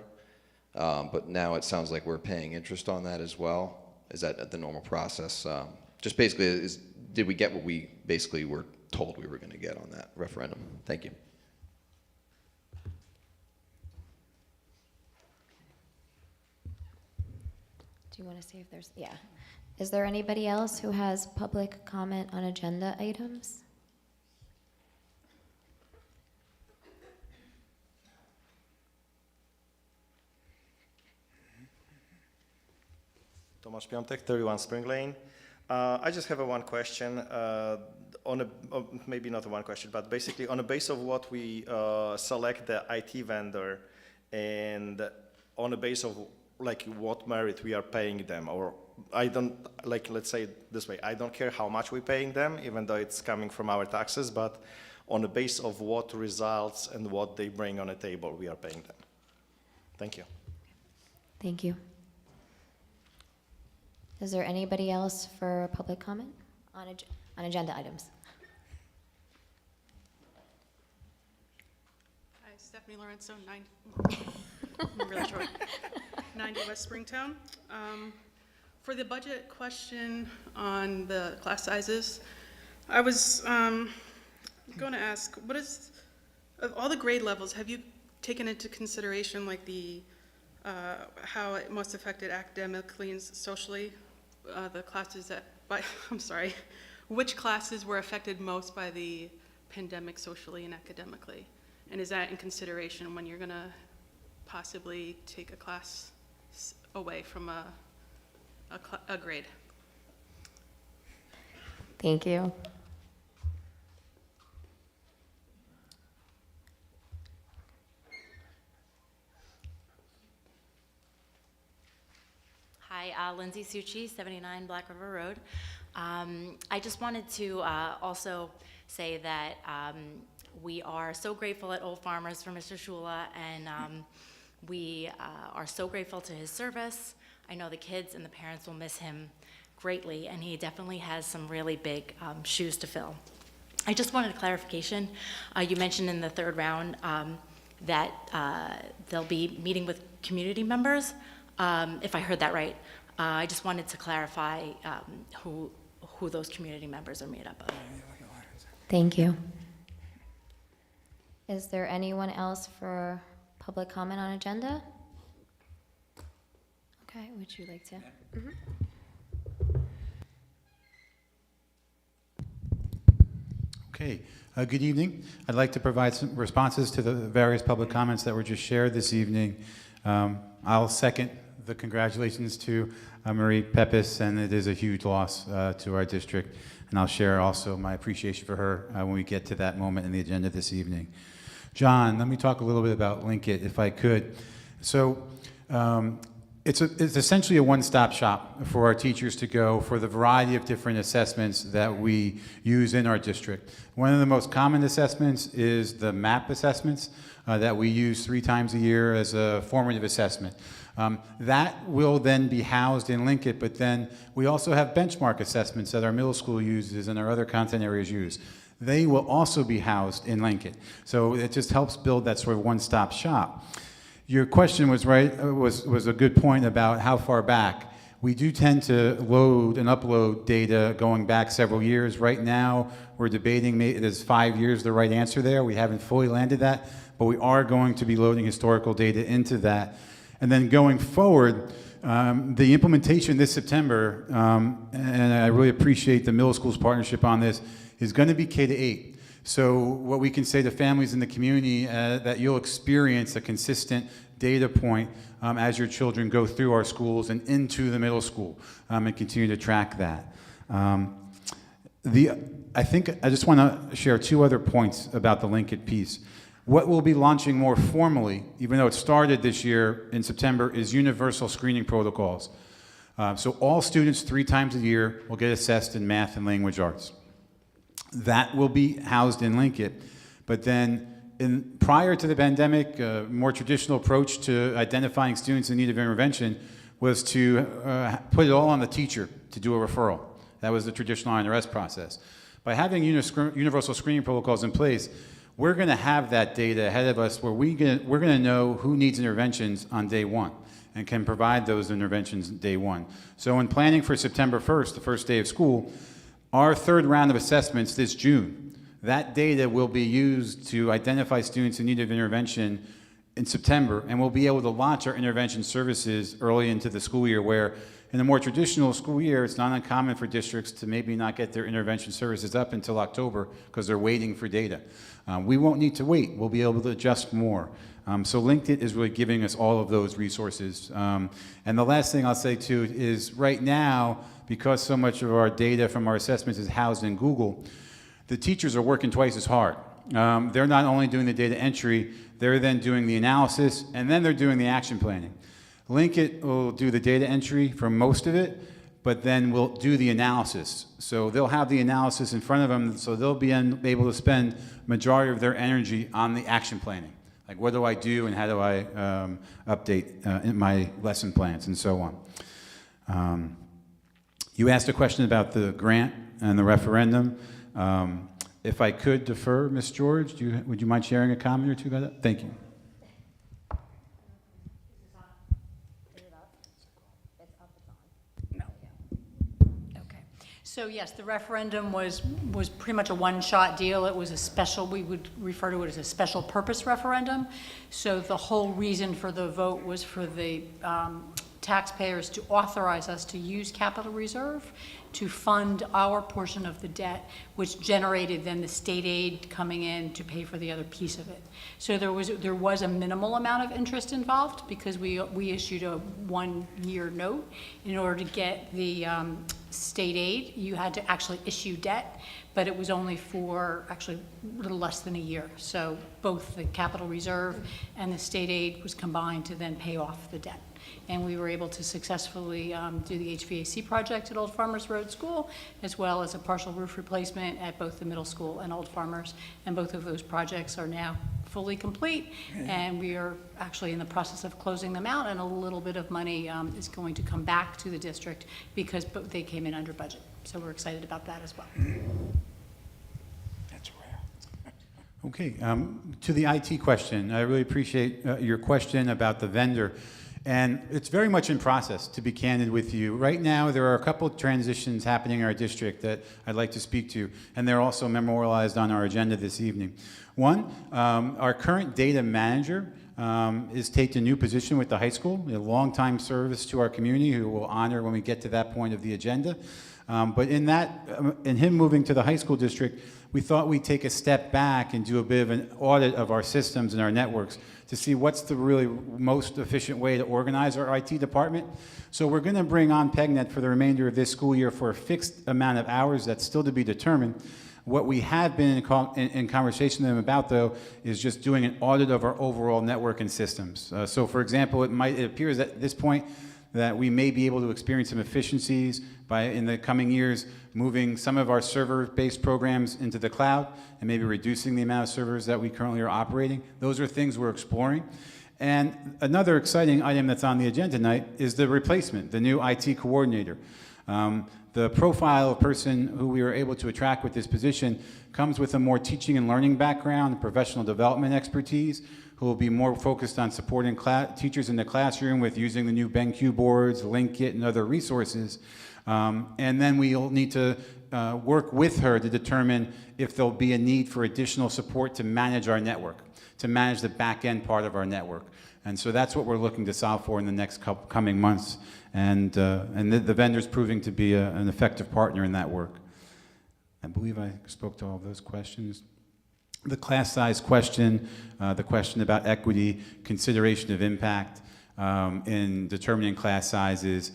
But now it sounds like we're paying interest on that as well. Is that the normal process? Just basically, did we get what we basically were told we were going to get on that referendum? Thank you. Do you want to see if there's, yeah. Is there anybody else who has public comment on agenda items? Tomasz Piątek, 31 Spring Lane. I just have one question, maybe not one question, but basically on the base of what we select the IT vendor and on the base of like what merit we are paying them, or I don't, like let's say it this way, I don't care how much we're paying them, even though it's coming from our taxes, but on the base of what results and what they bring on the table, we are paying them. Thank you. Thank you. Is there anybody else for public comment on agenda items? Hi, Stephanie Lorenzo, 90 West Springtown. For the budget question on the class sizes, I was going to ask, what is, of all the grade levels, have you taken into consideration like the, how it most affected academically and socially? The classes that, I'm sorry, which classes were affected most by the pandemic socially and academically? And is that in consideration when you're going to possibly take a class away from a grade? Thank you. Hi, Lindsay Succi, 79 Black River Road. I just wanted to also say that we are so grateful at Old Farmers for Mr. Shula, and we are so grateful to his service. I know the kids and the parents will miss him greatly, and he definitely has some really big shoes to fill. I just wanted a clarification. You mentioned in the third round that they'll be meeting with community members. If I heard that right, I just wanted to clarify who those community members are made up of. Thank you. Is there anyone else for public comment on agenda? Okay, would you like to? Okay, good evening. I'd like to provide some responses to the various public comments that were just shared this evening. I'll second the congratulations to Marie Pepis, and it is a huge loss to our district. And I'll share also my appreciation for her when we get to that moment in the agenda this evening. John, let me talk a little bit about Linkit, if I could. So it's essentially a one-stop shop for our teachers to go for the variety of different assessments that we use in our district. One of the most common assessments is the MAP assessments that we use 3 times a year as a formative assessment. That will then be housed in Linkit, but then we also have benchmark assessments that our middle school uses and our other content areas use. They will also be housed in Linkit. So it just helps build that sort of one-stop shop. Your question was right, was a good point about how far back. We do tend to load and upload data going back several years. Right now, we're debating, is 5 years the right answer there? We haven't fully landed that, but we are going to be loading historical data into that. And then going forward, the implementation this September, and I really appreciate the middle school's partnership on this, is going to be K-8. So what we can say to families in the community that you'll experience a consistent data point as your children go through our schools and into the middle school and continue to track that. I think I just want to share 2 other points about the Linkit piece. What we'll be launching more formally, even though it started this year in September, is universal screening protocols. So all students 3 times a year will get assessed in math and language arts. That will be housed in Linkit. But then prior to the pandemic, a more traditional approach to identifying students in need of intervention was to put it all on the teacher to do a referral. That was the traditional INRS process. By having universal screening protocols in place, we're going to have that data ahead of us where we're going to know who needs interventions on day 1 and can provide those interventions day 1. So in planning for September 1st, the first day of school, our 3rd round of assessments this June, that data will be used to identify students in need of intervention in September, and we'll be able to launch our intervention services early into the school year, where in a more traditional school year, it's not uncommon for districts to maybe not get their intervention services up until October because they're waiting for data. We won't need to wait. We'll be able to adjust more. So Linkit is really giving us all of those resources. And the last thing I'll say too is right now, because so much of our data from our assessments is housed in Google, the teachers are working twice as hard. They're not only doing the data entry, they're then doing the analysis, and then they're doing the action planning. Linkit will do the data entry for most of it, but then we'll do the analysis. So they'll have the analysis in front of them, so they'll be able to spend majority of their energy on the action planning. Like, what do I do and how do I update in my lesson plans and so on. You asked a question about the grant and the referendum. If I could defer, Ms. George, would you mind sharing a comment or 2 about that? Thank you. So yes, the referendum was pretty much a one-shot deal. It was a special, we would refer to it as a special purpose referendum. So the whole reason for the vote was for the taxpayers to authorize us to use capital reserve to fund our portion of the debt, which generated then the state aid coming in to pay for the other piece of it. So there was a minimal amount of interest involved because we issued a 1-year note. In order to get the state aid, you had to actually issue debt, but it was only for actually a little less than a year. So both the capital reserve and the state aid was combined to then pay off the debt. And we were able to successfully do the HVAC project at Old Farmers Road School, as well as a partial roof replacement at both the middle school and Old Farmers. And both of those projects are now fully complete, and we are actually in the process of closing them out, and a little bit of money is going to come back to the district because they came in under budget. So we're excited about that as well. That's rare. Okay, to the IT question, I really appreciate your question about the vendor. And it's very much in process, to be candid with you. Right now, there are a couple of transitions happening in our district that I'd like to speak to, and they're also memorialized on our agenda this evening. One, our current data manager is taking a new position with the high school, a long-time service to our community who we'll honor when we get to that point of the agenda. But in him moving to the high school district, we thought we'd take a step back and do a bit of an audit of our systems and our networks to see what's the really most efficient way to organize our IT department. So we're going to bring on PegNet for the remainder of this school year for a fixed amount of hours that's still to be determined. What we have been in conversation with them about, though, is just doing an audit of our overall network and systems. So, for example, it appears at this point that we may be able to experience some efficiencies by, in the coming years, moving some of our server-based programs into the cloud and maybe reducing the amount of servers that we currently are operating. Those are things we're exploring. And another exciting item that's on the agenda tonight is the replacement, the new IT coordinator. The profile of person who we were able to attract with this position comes with a more teaching and learning background and professional development expertise, who will be more focused on supporting teachers in the classroom with using the new BenQ boards, LinkKit, and other resources. And then we'll need to work with her to determine if there'll be a need for additional support to manage our network, to manage the back-end part of our network. And so that's what we're looking to solve for in the next coming months. And the vendor's proving to be an effective partner in that work. I believe I spoke to all of those questions. The class size question, the question about equity, consideration of impact in determining class sizes,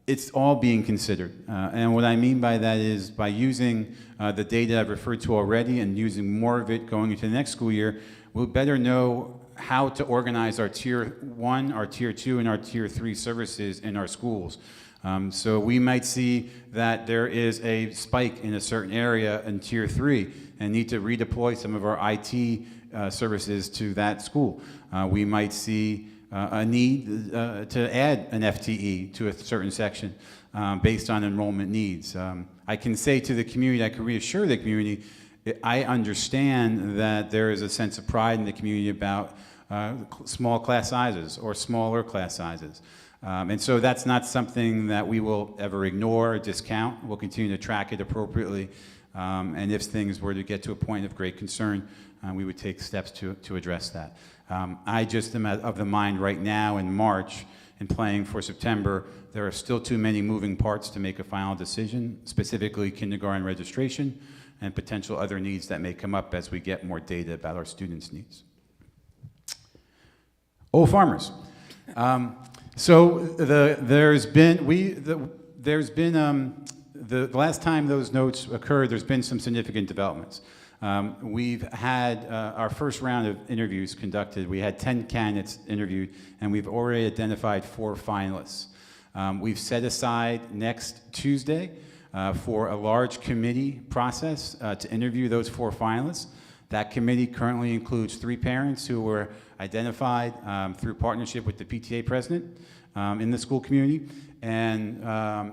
it's all being considered. And what I mean by that is by using the data I've referred to already and using more of it going into the next school year, we'll better know how to organize our Tier 1, our Tier 2, and our Tier 3 services in our schools. So we might see that there is a spike in a certain area in Tier 3 and need to redeploy some of our IT services to that school. We might see a need to add an FTE to a certain section based on enrollment needs. I can say to the community, I can reassure the community, I understand that there is a sense of pride in the community about small class sizes or smaller class sizes. And so that's not something that we will ever ignore or discount. We'll continue to track it appropriately. And if things were to get to a point of great concern, we would take steps to address that. I just am of the mind right now in March and planning for September, there are still too many moving parts to make a final decision, specifically kindergarten registration and potential other needs that may come up as we get more data about our students' needs. Old Farmers. So the last time those notes occurred, there's been some significant developments. We've had our first round of interviews conducted. We had 10 candidates interviewed, and we've already identified 4 finalists. We've set aside next Tuesday for a large committee process to interview those 4 finalists. That committee currently includes 3 parents who were identified through partnership with the PTA president in the school community, and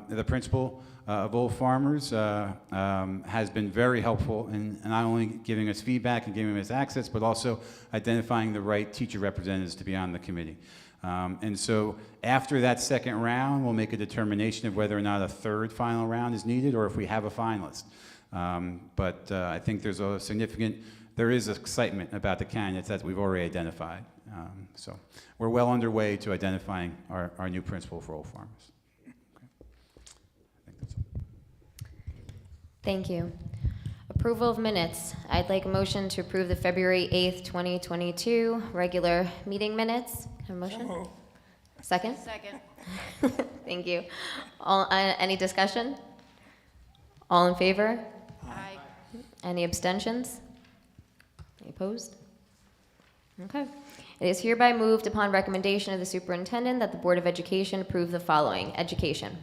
the principal of Old Farmers has been very helpful in not only giving us feedback and giving us access, but also identifying the right teacher representatives to be on the committee. And so after that second round, we'll make a determination of whether or not a third final round is needed or if we have a finalist. But I think there is excitement about the candidates that we've already identified. So we're well underway to identifying our new principal for Old Farmers. Thank you. Approval of minutes. I'd like a motion to approve the February 8th, 2022 regular meeting minutes. Have a motion? Second? Second. Thank you. Any discussion? All in favor? Aye. Any abstentions? Any opposed? Okay. It is hereby moved upon recommendation of the superintendent that the Board of Education approve the following. Education.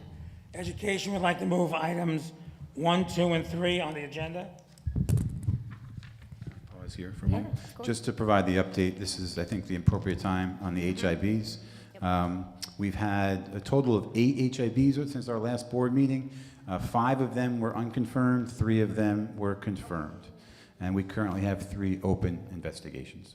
Education would like to move items 1, 2, and 3 on the agenda. Pause here for a moment. of course. Just to provide the update, this is, I think, the appropriate time on the HIBs. We've had a total of 8 HIBs since our last board meeting. 5 of them were unconfirmed, 3 of them were confirmed. And we currently have 3 open investigations.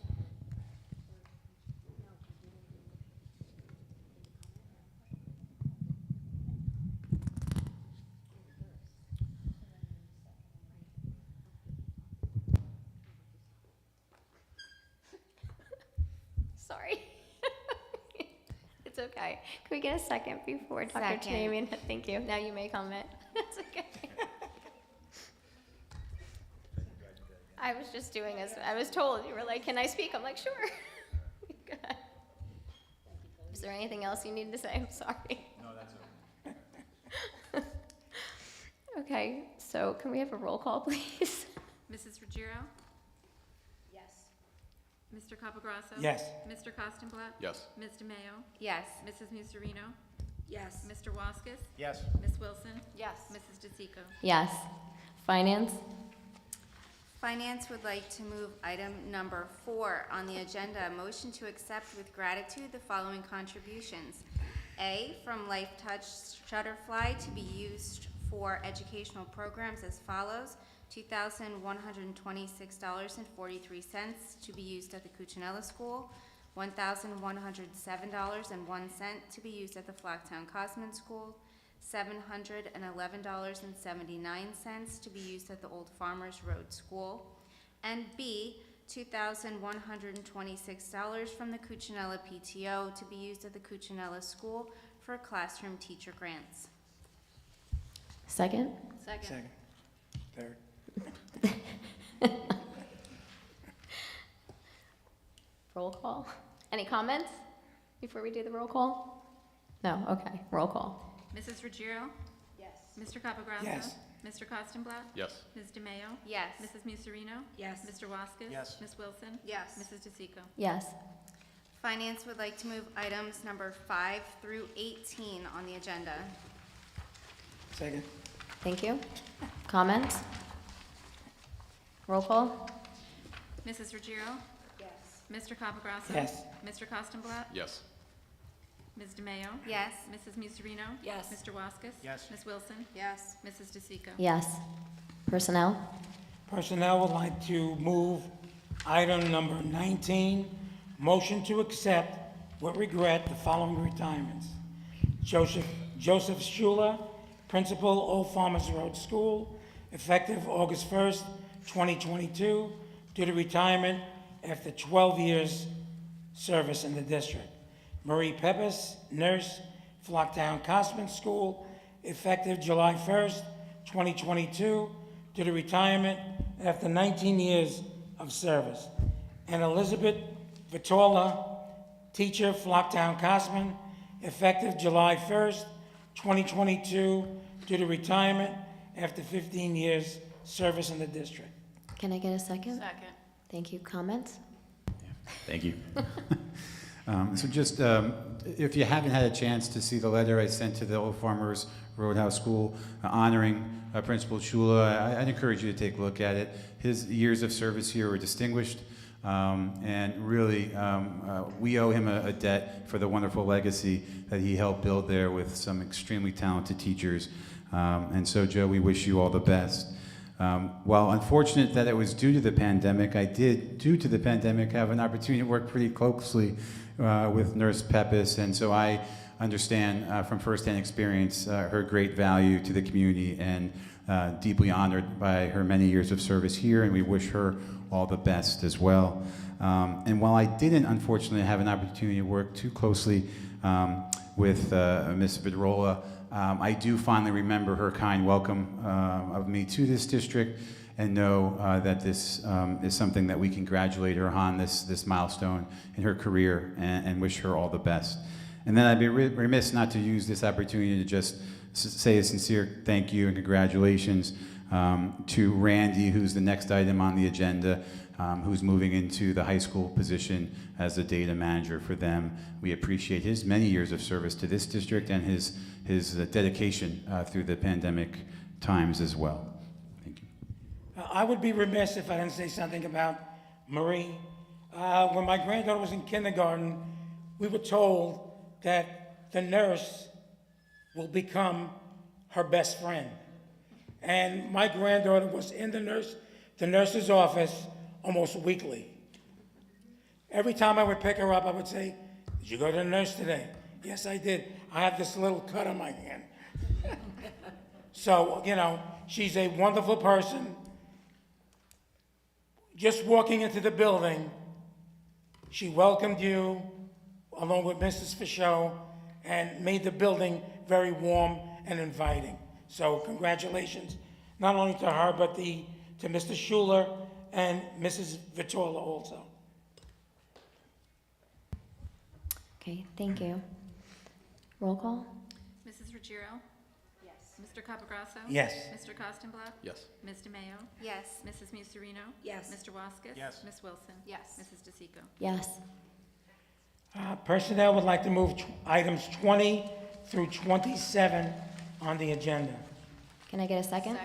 Sorry. It's okay. Can we get a second before Dr. Second. Tanamian? Thank you. Now you may comment. It's okay. I was just doing as I was told. You were like, "Can I speak?" I'm like, "Sure." Go ahead. Is there anything else you need to say? I'm sorry. No, that's okay. Okay, so can we have a roll call, please? Mrs. Ruggiero? Yes. Mr. Capagrosso? Yes. Mr. Costenblatt? Yes. Ms. DeMayo? Yes. Mrs. Muserino? Yes. Mr. Waskis? Yes. Ms. Wilson? Yes. Mrs. DeSico? Yes. Finance? Finance would like to move item number 4 on the agenda, a motion to accept with gratitude the following contributions. A, from Life Touch Shutterfly to be used for educational programs as follows: $2,126.43 to be used at the Cuccinella School, $1,107.01 to be used at the Flocktown Cosman School, $711.79 to be used at the Old Farmers Road School, and B, $2,126 from the Cuccinella PTO to be used at the Cuccinella School for classroom teacher grants. Second? Second. Third. Roll call. Any comments before we do the roll call? No, okay, roll call. Mrs. Ruggiero? Yes. Mr. Capagrosso? Yes. Mr. Costenblatt? Yes. Ms. DeMayo? Yes. Mrs. Muserino? Yes. Mr. Waskis? Yes. Ms. Wilson? Yes. Mrs. DeSico? Yes. Finance would like to move items number 5 through 18 on the agenda. Second. Thank you. Comments? Roll call? Mrs. Ruggiero? Yes. Mr. Capagrosso? Yes. Mr. Costenblatt? Yes. Ms. DeMayo? Yes. Mrs. Muserino? Yes. Mr. Waskis? Yes. Ms. Wilson? Yes. Mrs. DeSico? Yes. Personnel? Personnel would like to move item number 19, motion to accept with regret the following retirements. Joseph Schula, Principal, Old Farmers Road School, effective August 1st, 2022, due to retirement after 12 years service in the district. Marie Pepys, nurse, Flocktown Cosman School, effective July 1st, 2022, due to retirement after 19 years of service. And Elizabeth Vitola, teacher, Flocktown Cosman, effective July 1st, 2022, due to retirement after 15 years service in the district. Can I get a second? Second. Thank you. Comments? Thank you. So just, if you haven't had a chance to see the letter I sent to the Old Farmers Roadhouse School honoring Principal Schula, I'd encourage you to take a look at it. His years of service here were distinguished, and really, we owe him a debt for the wonderful legacy that he helped build there with some extremely talented teachers. And so, Joe, we wish you all the best. While unfortunate that it was due to the pandemic, I did, due to the pandemic, have an opportunity to work pretty closely with Nurse Pepys, and so I understand from firsthand experience her great value to the community, and deeply honored by her many years of service here, and we wish her all the best as well. And while I didn't, unfortunately, have an opportunity to work too closely with Ms. Vidrola, I do fondly remember her kind welcome of me to this district, and know that this is something that we congratulate her on, this milestone in her career, and wish her all the best. And then I'd be remiss not to use this opportunity to just say a sincere thank you and congratulations to Randy, who's the next item on the agenda, who's moving into the high school position as the data manager for them. We appreciate his many years of service to this district and his dedication through the pandemic times as well. Thank you. I would be remiss if I didn't say something about Marie. When my granddaughter was in kindergarten, we were told that the nurse will become her best friend. And my granddaughter was in the nurse's office almost weekly. Every time I would pick her up, I would say, "Did you go to the nurse today?" "Yes, I did. I have this little cut on my hand." So, she's a wonderful person. Just walking into the building, she welcomed you, along with Mrs. Fichot, and made the building very warm and inviting. So congratulations, not only to her, but to Mr. Schuler and Mrs. Vitola also. Okay, thank you. Roll call? Mrs. Ruggiero? Yes. Mr. Capagrosso? Yes. Mr. Costenblatt? Yes. Ms. DeMayo? Yes. Mrs. Muserino? Yes. Mr. Waskis? Yes. Ms. Wilson? Yes. Mrs. DeSico? Yes. Personnel would like to move items 20 through 27 on the agenda. Can I get a second?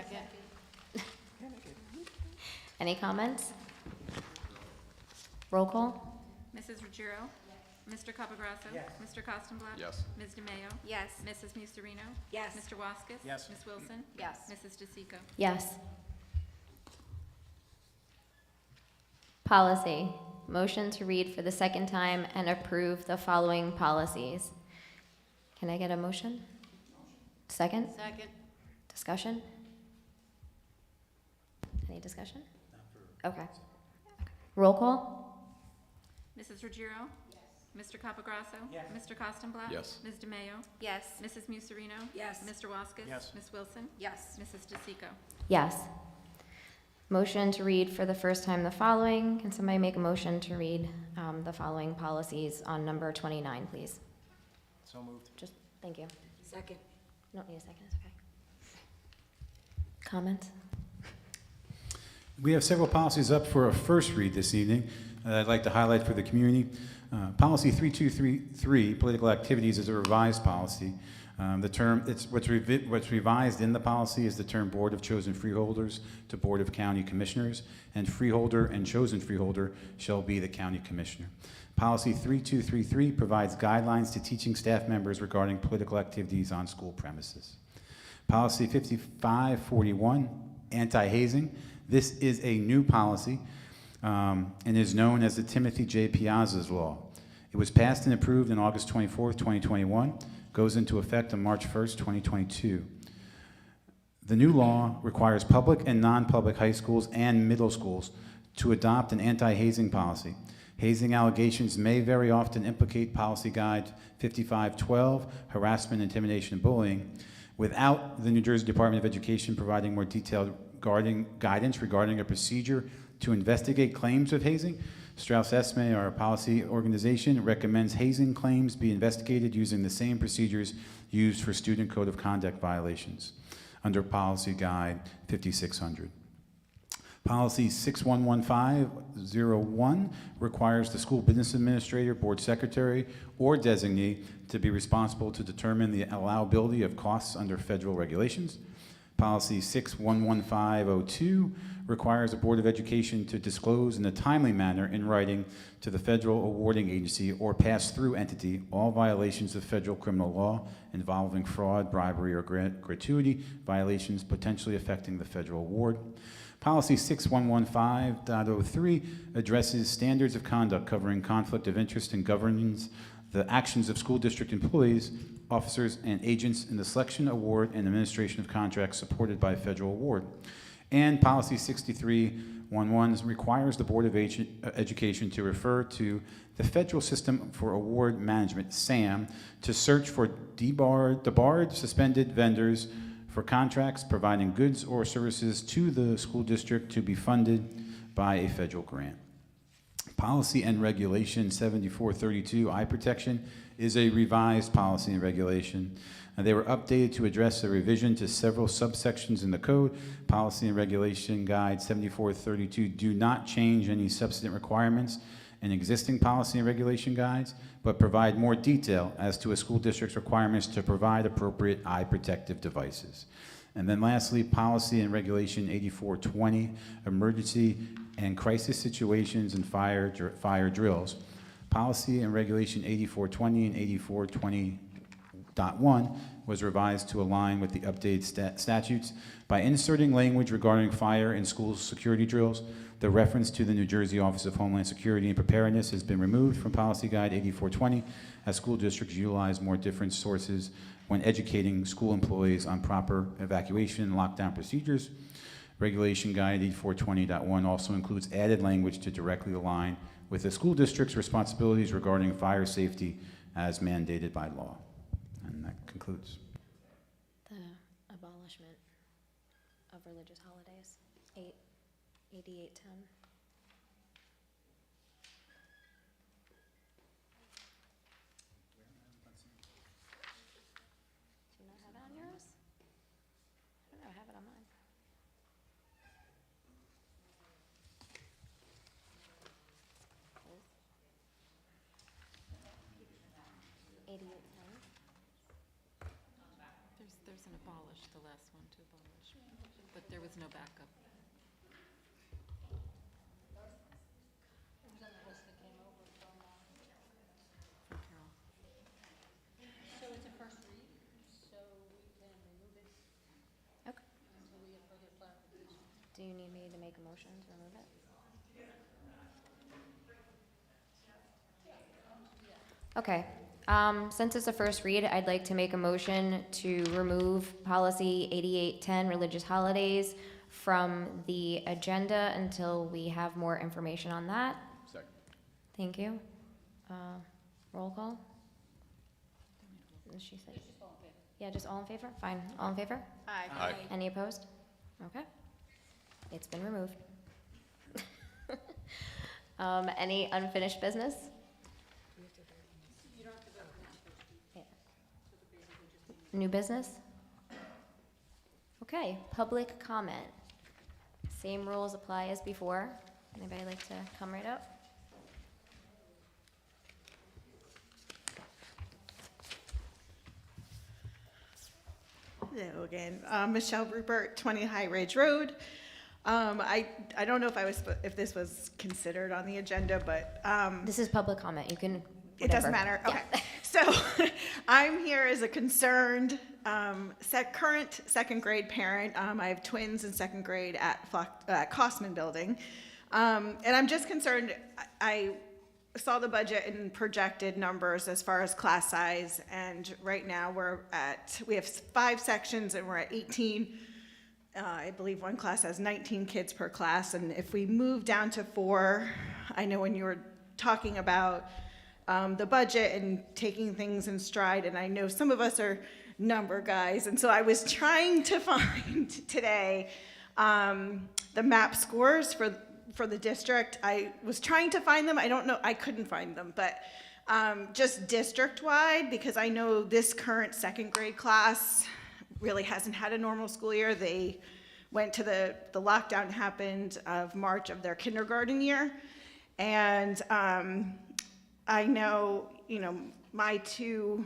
Any comments? Roll call? Mrs. Ruggiero? Mr. Capagrosso? Yes. Mr. Costenblatt? Yes. Ms. DeMayo? Yes. Mrs. Muserino? Yes. Mr. Waskis? Yes. Ms. Wilson? Yes. Mrs. DeSico? Yes. Policy. Motion to read for the second time and approve the following policies. Can I get a motion? Second? Second. Discussion? Any discussion? Okay. Roll call? Mrs. Ruggiero? Mr. Capagrosso? Yes. Mr. Costenblatt? Yes. Ms. DeMayo? Yes. Mrs. Muserino? Yes. Mr. Waskis? Yes. Ms. Wilson? Yes. Mrs. DeSico? Yes. Motion to read for the first time the following. Can somebody make a motion to read the following policies on number 29, please? So moved. Just, thank you. Second. Don't need a second, it's okay. Comments? We have several policies up for a first read this evening that I'd like to highlight for the community. Policy 3233, political activities, is a revised policy. The term, what's revised in the policy is the term Board of Chosen Freeholders to Board of County Commissioners, and freeholder and chosen freeholder shall be the county commissioner. Policy 3233 provides guidelines to teaching staff members regarding political activities on school premises. Policy 5541, anti-hazing. This is a new policy and is known as the Timothy J. Piazza's Law. It was passed and approved on August 24th, 2021, goes into effect on March 1st, 2022. The new law requires public and non-public high schools and middle schools to adopt an anti-hazing policy. Hazing allegations may very often implicate Policy Guide 5512, harassment, intimidation, and bullying, without the New Jersey Department of Education providing more detailed guidance regarding a procedure to investigate claims of hazing. Strauss-Esme, our policy organization, recommends hazing claims be investigated using the same procedures used for student code of conduct violations under Policy Guide 5600. Policy 611501 requires the school business administrator, board secretary, or designee to be responsible to determine the allowability of costs under federal regulations. Policy 611502 requires the Board of Education to disclose in a timely manner in writing to the federal awarding agency or pass-through entity all violations of federal criminal law involving fraud, bribery, or gratuity violations potentially affecting the federal award. Policy 6115.03 addresses standards of conduct covering conflict of interest and governs the actions of school district employees, officers, and agents in the selection, award, and administration of contracts supported by federal award. And Policy 6311 requires the Board of Education to refer to the Federal System for Award Management, SAM, to search for debarred, suspended vendors for contracts providing goods or services to the school district to be funded by a federal grant. Policy and Regulation 7432, eye protection, is a revised policy and regulation. They were updated to address a revision to several subsections in the code. Policy and Regulation Guide 7432 do not change any substantive requirements in existing policy and regulation guides, but provide more detail as to a school district's requirements to provide appropriate eye protective devices. And then lastly, Policy and Regulation 8420, emergency and crisis situations and fire drills. Policy and Regulation 8420 and 8420.1 was revised to align with the updated statutes by inserting language regarding fire and school security drills. The reference to the New Jersey Office of Homeland Security and Preparedness has been removed from Policy Guide 8420 as school districts utilize more different sources when educating school employees on proper evacuation and lockdown procedures. Regulation Guide 8420.1 also includes added language to directly align with the school district's responsibilities regarding fire safety as mandated by law. And that concludes. The abolishment of religious holidays, 8810. Do you not have it on yours? I don't know, I have it on mine. Liz? 8810. There's an abolish, the last one to abolish, but there was no backup. From Carol. So it's a first read, so we can remove it Okay. until we get further clarification. Do you need me to make a motion to remove it? Okay. Since it's a first read, I'd like to make a motion to remove policy 8810, religious holidays, from the agenda until we have more information on that. Second. Thank you. Roll call? She said. Yeah, just all in favor? Fine. All in favor? Aye. Any opposed? Okay. It's been removed. Any unfinished business? Yeah. New business? Okay, public comment. Same rules apply as before. Anybody like to come right up? Hello again. Michelle Rupert, 20 High Ridge Road. I don't know if this was considered on the agenda, but This is public comment. You can, it doesn't whatever. matter. Okay. So I'm here as a concerned current second grade parent. I have twins in second grade at Kosman Building. And I'm just concerned. I saw the budget and projected numbers as far as class size. And right now we have 5 sections and we're at 18. I believe one class has 19 kids per class. And if we move down to 4, I know when you were talking about the budget and taking things in stride, and I know some of us are number guys, and so I was trying to find today the MAP scores for the district. I was trying to find them. I don't know, I couldn't find them, but just district-wide, because I know this current second grade class really hasn't had a normal school year. They went to the lockdown happened of March of their kindergarten year, and I know, my 2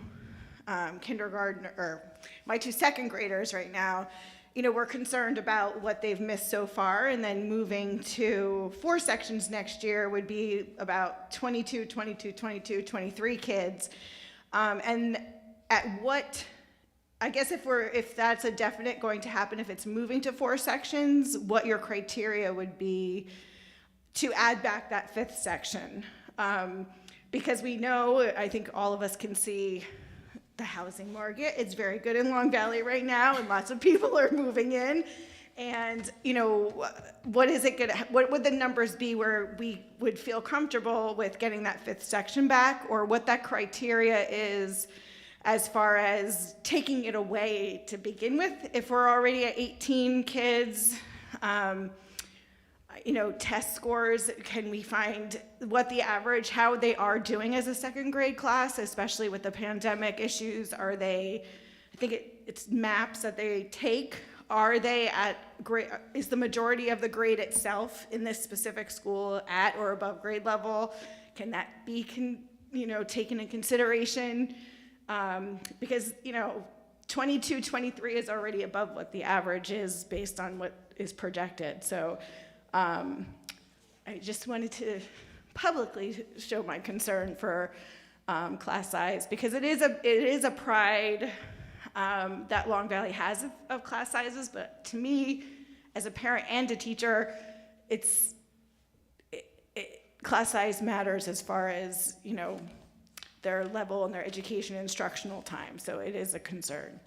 my 2 second graders right now, we're concerned about what they've missed so far, and then moving to 4 sections next year would be about 22, 23 kids. And at what, I guess if that's a definite going to happen, if it's moving to 4 sections, what your criteria would be to add back that 5th section. Because we know, I think all of us can see the housing market. It's very good in Long Valley right now, and lots of people are moving in. And, what would the numbers be where we would feel comfortable with getting that 5th section back, or what that criteria is as far as taking it away to begin with? If we're already at 18 kids, test scores, can we find what the average, how they are doing as a second grade class, especially with the pandemic issues? Are they, I think it's maps that they take, are they at grade, is the majority of the grade itself in this specific school at or above grade level? Can that be, taken in consideration? Because, 22, 23 is already above what the average is based on what is projected. So, I just wanted to publicly show my concern for class size, because it is a pride that Long Valley has of class sizes. But to me, as a parent and a teacher, class size matters as far as their level and their education and instructional time. So it is a concern.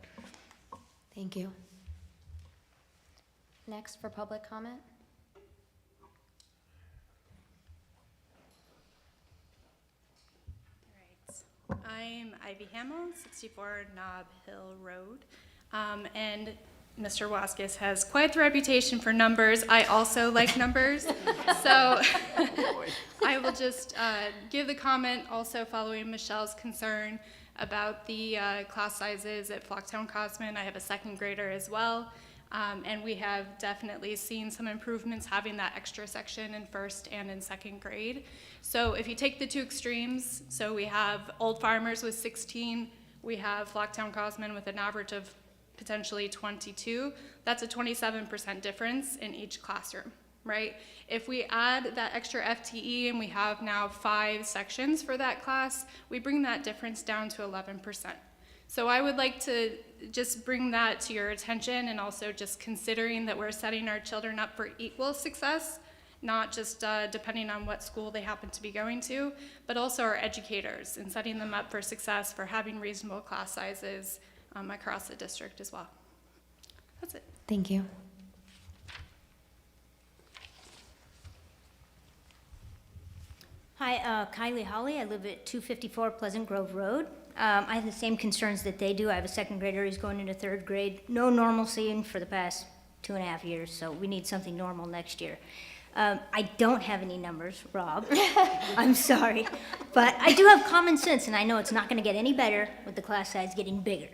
Thank you. Next for public comment. I'm Ivy Hamill, 64 Knob Hill Road. And Mr. Waskis has quite the reputation for numbers. I also like numbers. So I will just give the comment also following Michelle's concern about the class sizes at Flocktown Cosman. I have a second grader as well. And we have definitely seen some improvements having that extra section in first and in second grade. So if you take the two extremes, so we have Old Farmers with 16, we have Flocktown Cosman with an average of potentially 22, that's a 27% difference in each classroom, right? If we add that extra FTE and we have now 5 sections for that class, we bring that difference down to 11%. So I would like to just bring that to your attention, and also just considering that we're setting our children up for equal success, not just depending on what school they happen to be going to, but also our educators, and setting them up for success for having reasonable class sizes across the district as well. That's it. Thank you. Hi, Kylie Holly. I live at 254 Pleasant Grove Road. I have the same concerns that they do. I have a second grader who's going into third grade. No normalcy for the past 2.5 years, so we need something normal next year. I don't have any numbers, Rob. I'm sorry. But I do have common sense, and I know it's not going to get any better with the class size getting bigger.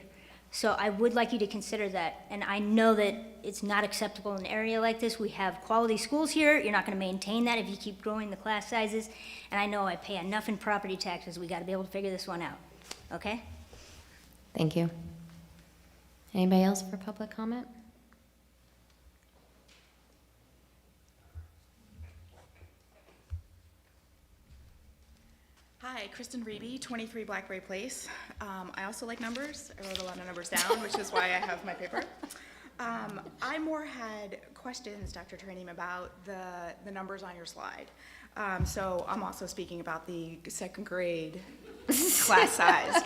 So I would like you to consider that. And I know that it's not acceptable in an area like this. We have quality schools here. You're not going to maintain that if you keep growing the class sizes. And I know I pay enough in property taxes. We got to be able to figure this one out. Okay? Thank you. Anybody else for public comment? Hi, Kristen Reeby, 23 Blackberry Place. I also like numbers. I wrote a lot of numbers down, which is why I have my paper. I more had questions, Dr. Tranim, about the numbers on your slide. So I'm also speaking about the second grade class size.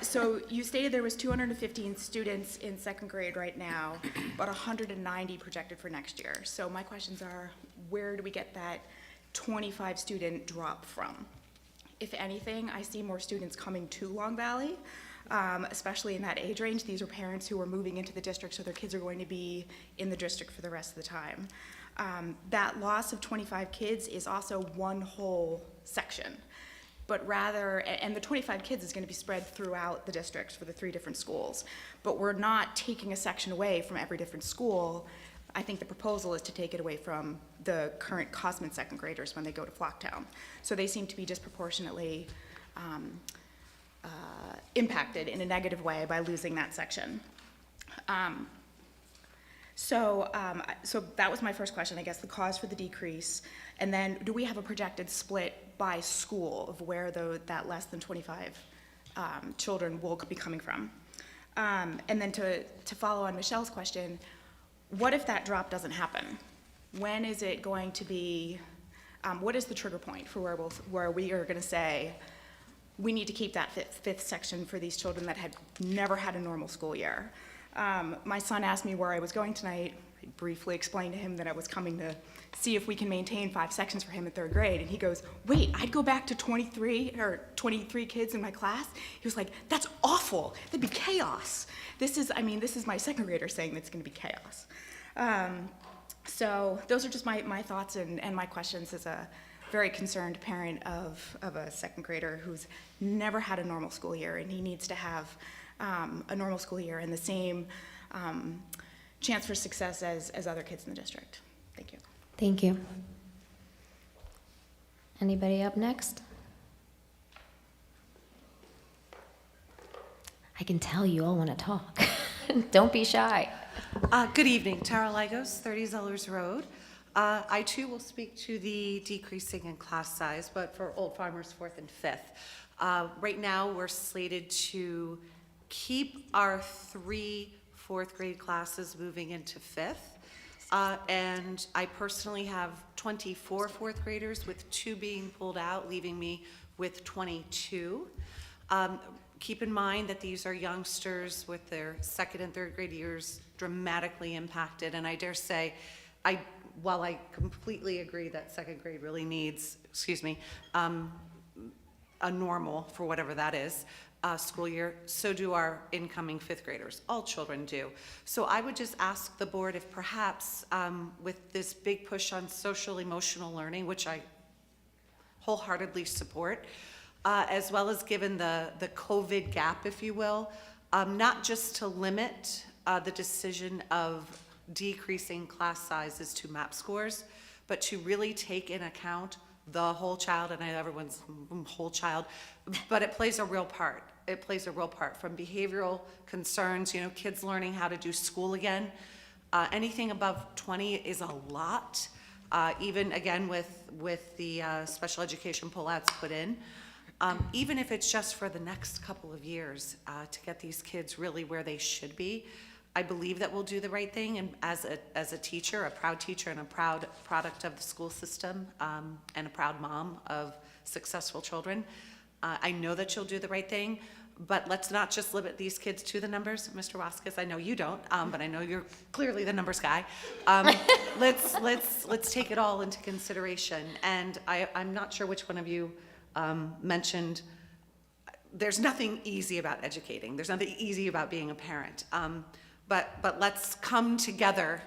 So you stated there was 215 students in second grade right now, but 190 projected for next year. So my questions are, where do we get that 25 student drop from? If anything, I see more students coming to Long Valley, especially in that age range. These are parents who are moving into the district, so their kids are going to be in the district for the rest of the time. That loss of 25 kids is also one whole section, but rather, and the 25 kids is going to be spread throughout the district for the 3 different schools, but we're not taking a section away from every different school. I think the proposal is to take it away from the current Cosman second graders when they go to Flocktown. So they seem to be disproportionately impacted in a negative way by losing that section. So that was my first question, I guess, the cause for the decrease. And then do we have a projected split by school of where that less than 25 children will be coming from? And then to follow on Michelle's question, what if that drop doesn't happen? When is it going to be, what is the trigger point for where we are gonna say, we need to keep that fifth section for these children that had never had a normal school year? My son asked me where I was going tonight. I briefly explained to him that I was coming to see if we can maintain 5 sections for him in third grade. And he goes, wait, I'd go back to 23 kids in my class? He was like, that's awful. That'd be chaos. This is my second grader saying that's gonna be chaos. So those are just my thoughts and my questions as a very concerned parent of a second grader who's never had a normal school year, and he needs to have a normal school year and the same chance for success as other kids in the district. Thank you. Thank you. Anybody up next? I can tell you all want to talk. Don't be shy. Good evening, Tara Lagos, 30 Zellers Road. I too will speak to the decreasing in class size, but for Old Farmers 4th and 5th. Right now, we're slated to keep our 3 4th grade classes moving into 5th. And I personally have 24 4th graders, with 2 being pulled out, leaving me with 22. Keep in mind that these are youngsters with their 2nd and 3rd grade years dramatically impacted, and I dare say, while I completely agree that 2nd grade really needs, a normal, for whatever that is, school year, so do our incoming fifth graders. All children do. So I would just ask the board if perhaps with this big push on social emotional learning, which I wholeheartedly support, as well as given the COVID gap, if you will, not just to limit the decision of decreasing class sizes to MAP scores, but to really take in account the whole child, and I know everyone's whole child, but it plays a real part. It plays a real part, from behavioral concerns, kids learning how to do school again. Anything above 20 is a lot, even again with the special education pullouts put in. Even if it's just for the next couple of years to get these kids really where they should be, I believe that we'll do the right thing. And as a teacher, a proud teacher and a proud product of the school system, and a proud mom of successful children, I know that you'll do the right thing. But let's not just limit these kids to the numbers. Mr. Waskis, I know you don't, but I know you're clearly the numbers guy. Let's take it all into consideration. And I'm not sure which one of you mentioned, there's nothing easy about educating. There's nothing easy about being a parent. But let's come together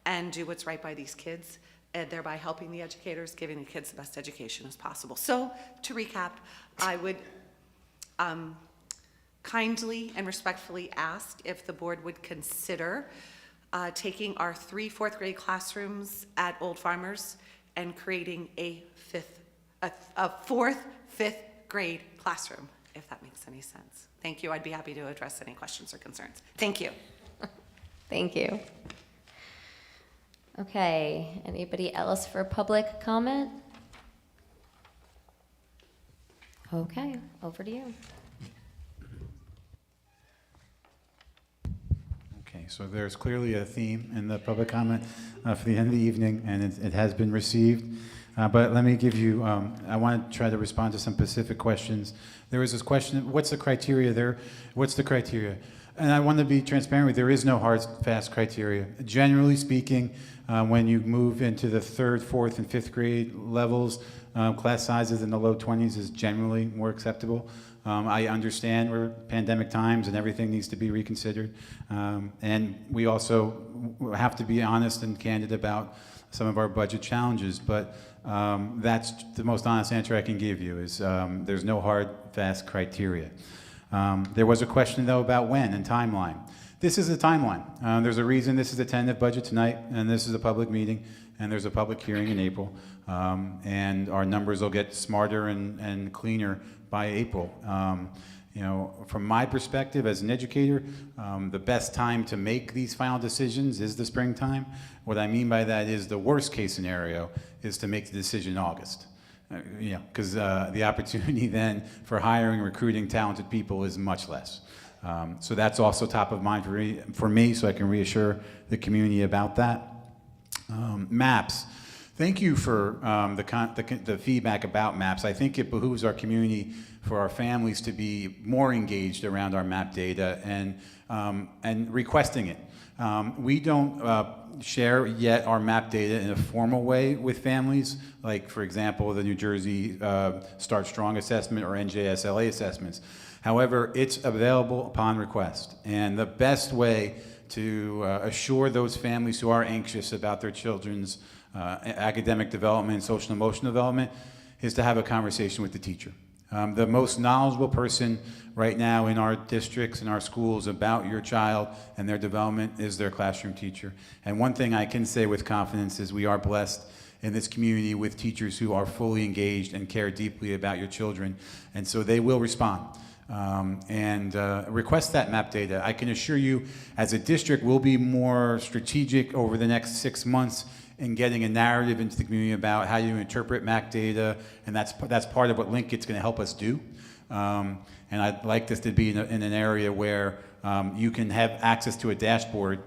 and do what's right by these kids, and thereby helping the educators, giving the kids the best education as possible. So to recap, I would kindly and respectfully ask if the board would consider taking our 3 fourth grade classrooms at Old Farmers and creating a fourth, fifth grade classroom, if that makes any sense. Thank you. I'd be happy to address any questions or concerns. Thank you. Thank you. Okay, anybody else for public comment? Okay, over to you. Okay, so there's clearly a theme in the public comment for the end of the evening, and it has been received. But let me give you, I want to try to respond to some specific questions. There was this question, what's the criteria there? What's the criteria? And I want to be transparent with you, there is no hard, fast criteria. Generally speaking, when you move into the 3rd, 4th, and 5th grade levels, class sizes in the low 20s is generally more acceptable. I understand we're pandemic times and everything needs to be reconsidered. And we also have to be honest and candid about some of our budget challenges, but that's the most honest answer I can give you is there's no hard, fast criteria. There was a question, though, about when and timeline. This is a timeline. There's a reason this is a tentative budget tonight, and this is a public meeting, and there's a public hearing in April. And our numbers will get smarter and cleaner by April. From my perspective as an educator, the best time to make these final decisions is the springtime. What I mean by that is the worst case scenario is to make the decision in August. Because the opportunity then for hiring and recruiting talented people is much less. So that's also top of mind for me, so I can reassure the community about that. Maps. Thank you for the feedback about maps. I think it behooves our community, for our families, to be more engaged around our map data and requesting it. We don't share yet our map data in a formal way with families, like, for example, the New Jersey Start Strong assessment or NJSLA assessments. However, it's available upon request. And the best way to assure those families who are anxious about their children's academic development, social and emotional development, is to have a conversation with the teacher. The most knowledgeable person right now in our districts and our schools about your child and their development is their classroom teacher. And one thing I can say with confidence is we are blessed in this community with teachers who are fully engaged and care deeply about your children. And so they will respond and request that map data. I can assure you, as a district, we'll be more strategic over the next 6 months in getting a narrative into the community about how you interpret MAC data, and that's part of what Linkit's going to help us do. And I'd like this to be in an area where you can have access to a dashboard,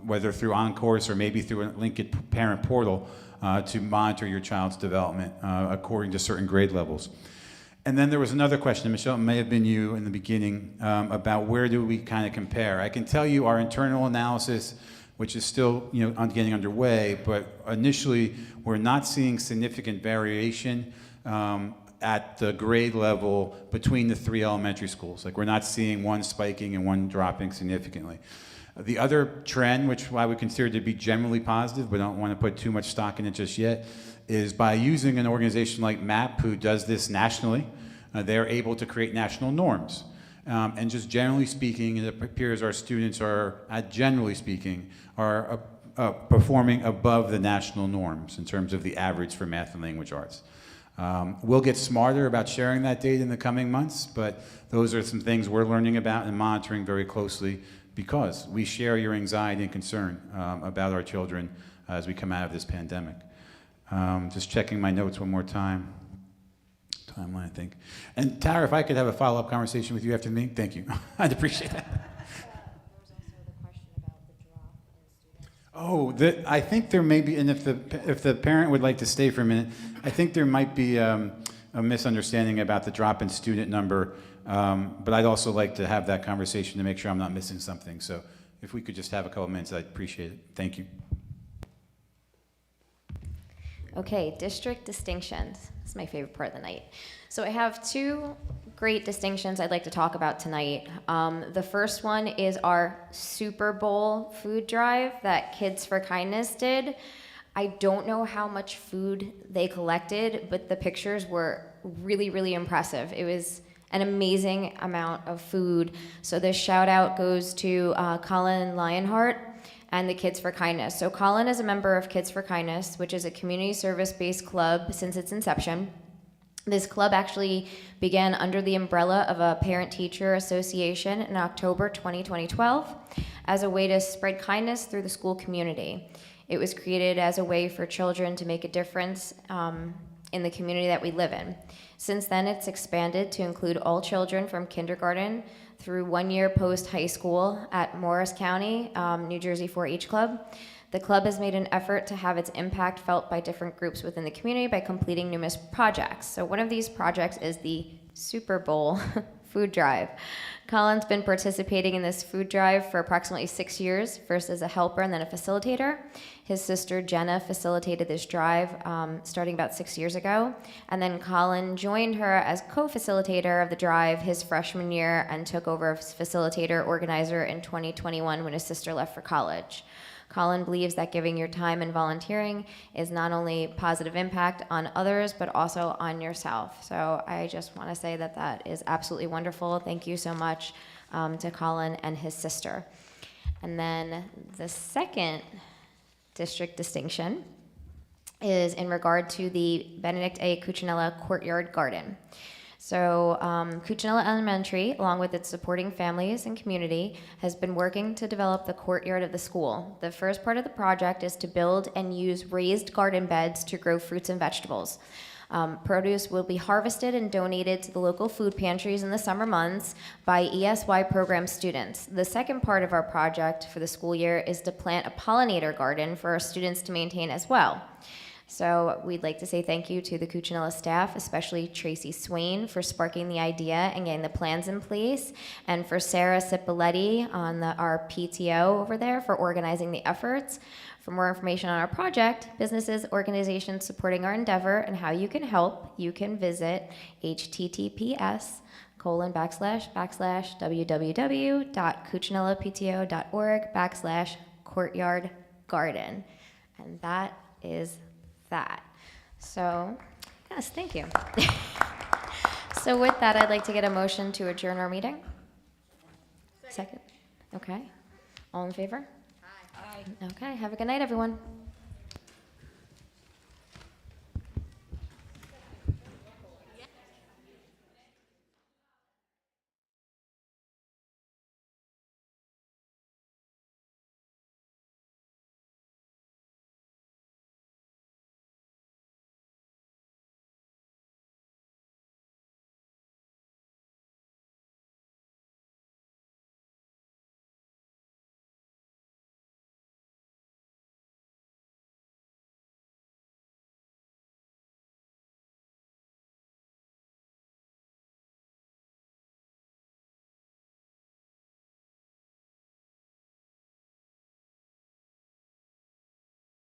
whether through OnCourse or maybe through a Linkit parent portal, to monitor your child's development according to certain grade levels. And then there was another question, Michelle, it may have been you in the beginning, about where do we kind of compare. I can tell you our internal analysis, which is still getting underway, but initially we're not seeing significant variation at the grade level between the 3 elementary schools. Like, we're not seeing one spiking and one dropping significantly. The other trend, which I would consider to be generally positive, but don't want to put too much stock in it just yet, is by using an organization like MAP, who does this nationally, they're able to create national norms. And just generally speaking, it appears our students are, generally speaking, are performing above the national norms in terms of the average for math and language arts. We'll get smarter about sharing that data in the coming months, but those are some things we're learning about and monitoring very closely, because we share your anxiety and concern about our children as we come out of this pandemic. Just checking my notes one more time. Timeline, I think. And Tara, if I could have a follow-up conversation with you after the meeting, thank you. I'd appreciate that. Oh, I think there may be, and if the parent would like to stay for a minute, I think there might be a misunderstanding about the drop in student number, but I'd also like to have that conversation to make sure I'm not missing something. So if we could just have a couple minutes, I'd appreciate it. Thank you. Okay, district distinctions. This is my favorite part of the night. So I have 2 great distinctions I'd like to talk about tonight. The first one is our Super Bowl food drive that Kids for Kindness did. I don't know how much food they collected, but the pictures were really, really impressive. It was an amazing amount of food. So this shout out goes to Colin Lionheart and the Kids for Kindness. So Colin is a member of Kids for Kindness, which is a community service-based club since its inception. This club actually began under the umbrella of a parent-teacher association in October 2012 as a way to spread kindness through the school community. It was created as a way for children to make a difference in the community that we live in. Since then, it's expanded to include all children from kindergarten through 1 year post-high school at Morris County, New Jersey 4-H Club. The club has made an effort to have its impact felt by different groups within the community by completing numerous projects. So one of these projects is the Super Bowl food drive. Colin's been participating in this food drive for approximately 6 years, first as a helper and then a facilitator. His sister Jenna facilitated this drive starting about 6 years ago. And then Colin joined her as co-facilitator of the drive his freshman year and took over as facilitator organizer in 2021 when his sister left for college. Colin believes that giving your time and volunteering is not only positive impact on others, but also on yourself. So I just want to say that that is absolutely wonderful. Thank you so much to Colin and his sister. And then the second district distinction is in regard to the Benedict A. Cuccinella Courtyard Garden. So Cuccinella Elementary, along with its supporting families and community, has been working to develop the courtyard of the school. The first part of the project is to build and use raised garden beds to grow fruits and vegetables. Produce will be harvested and donated to the local food pantries in the summer months by ESY program students. The second part of our project for the school year is to plant a pollinator garden for our students to maintain as well. So we'd like to say thank you to the Cuccinella staff, especially Tracy Swain, for sparking the idea and getting the plans in place, and for Sarah Cipoletti on our PTO over there for organizing the efforts. For more information on our project, businesses, organizations supporting our endeavor, and how you can help, you can visit https://www.cuccinellapto.org/courtyard garden. And that is that. So, yes, thank you. So with that, I'd like to get a motion to adjourn our meeting. Second. Okay. All in favor? Aye. Okay, have a good night, everyone.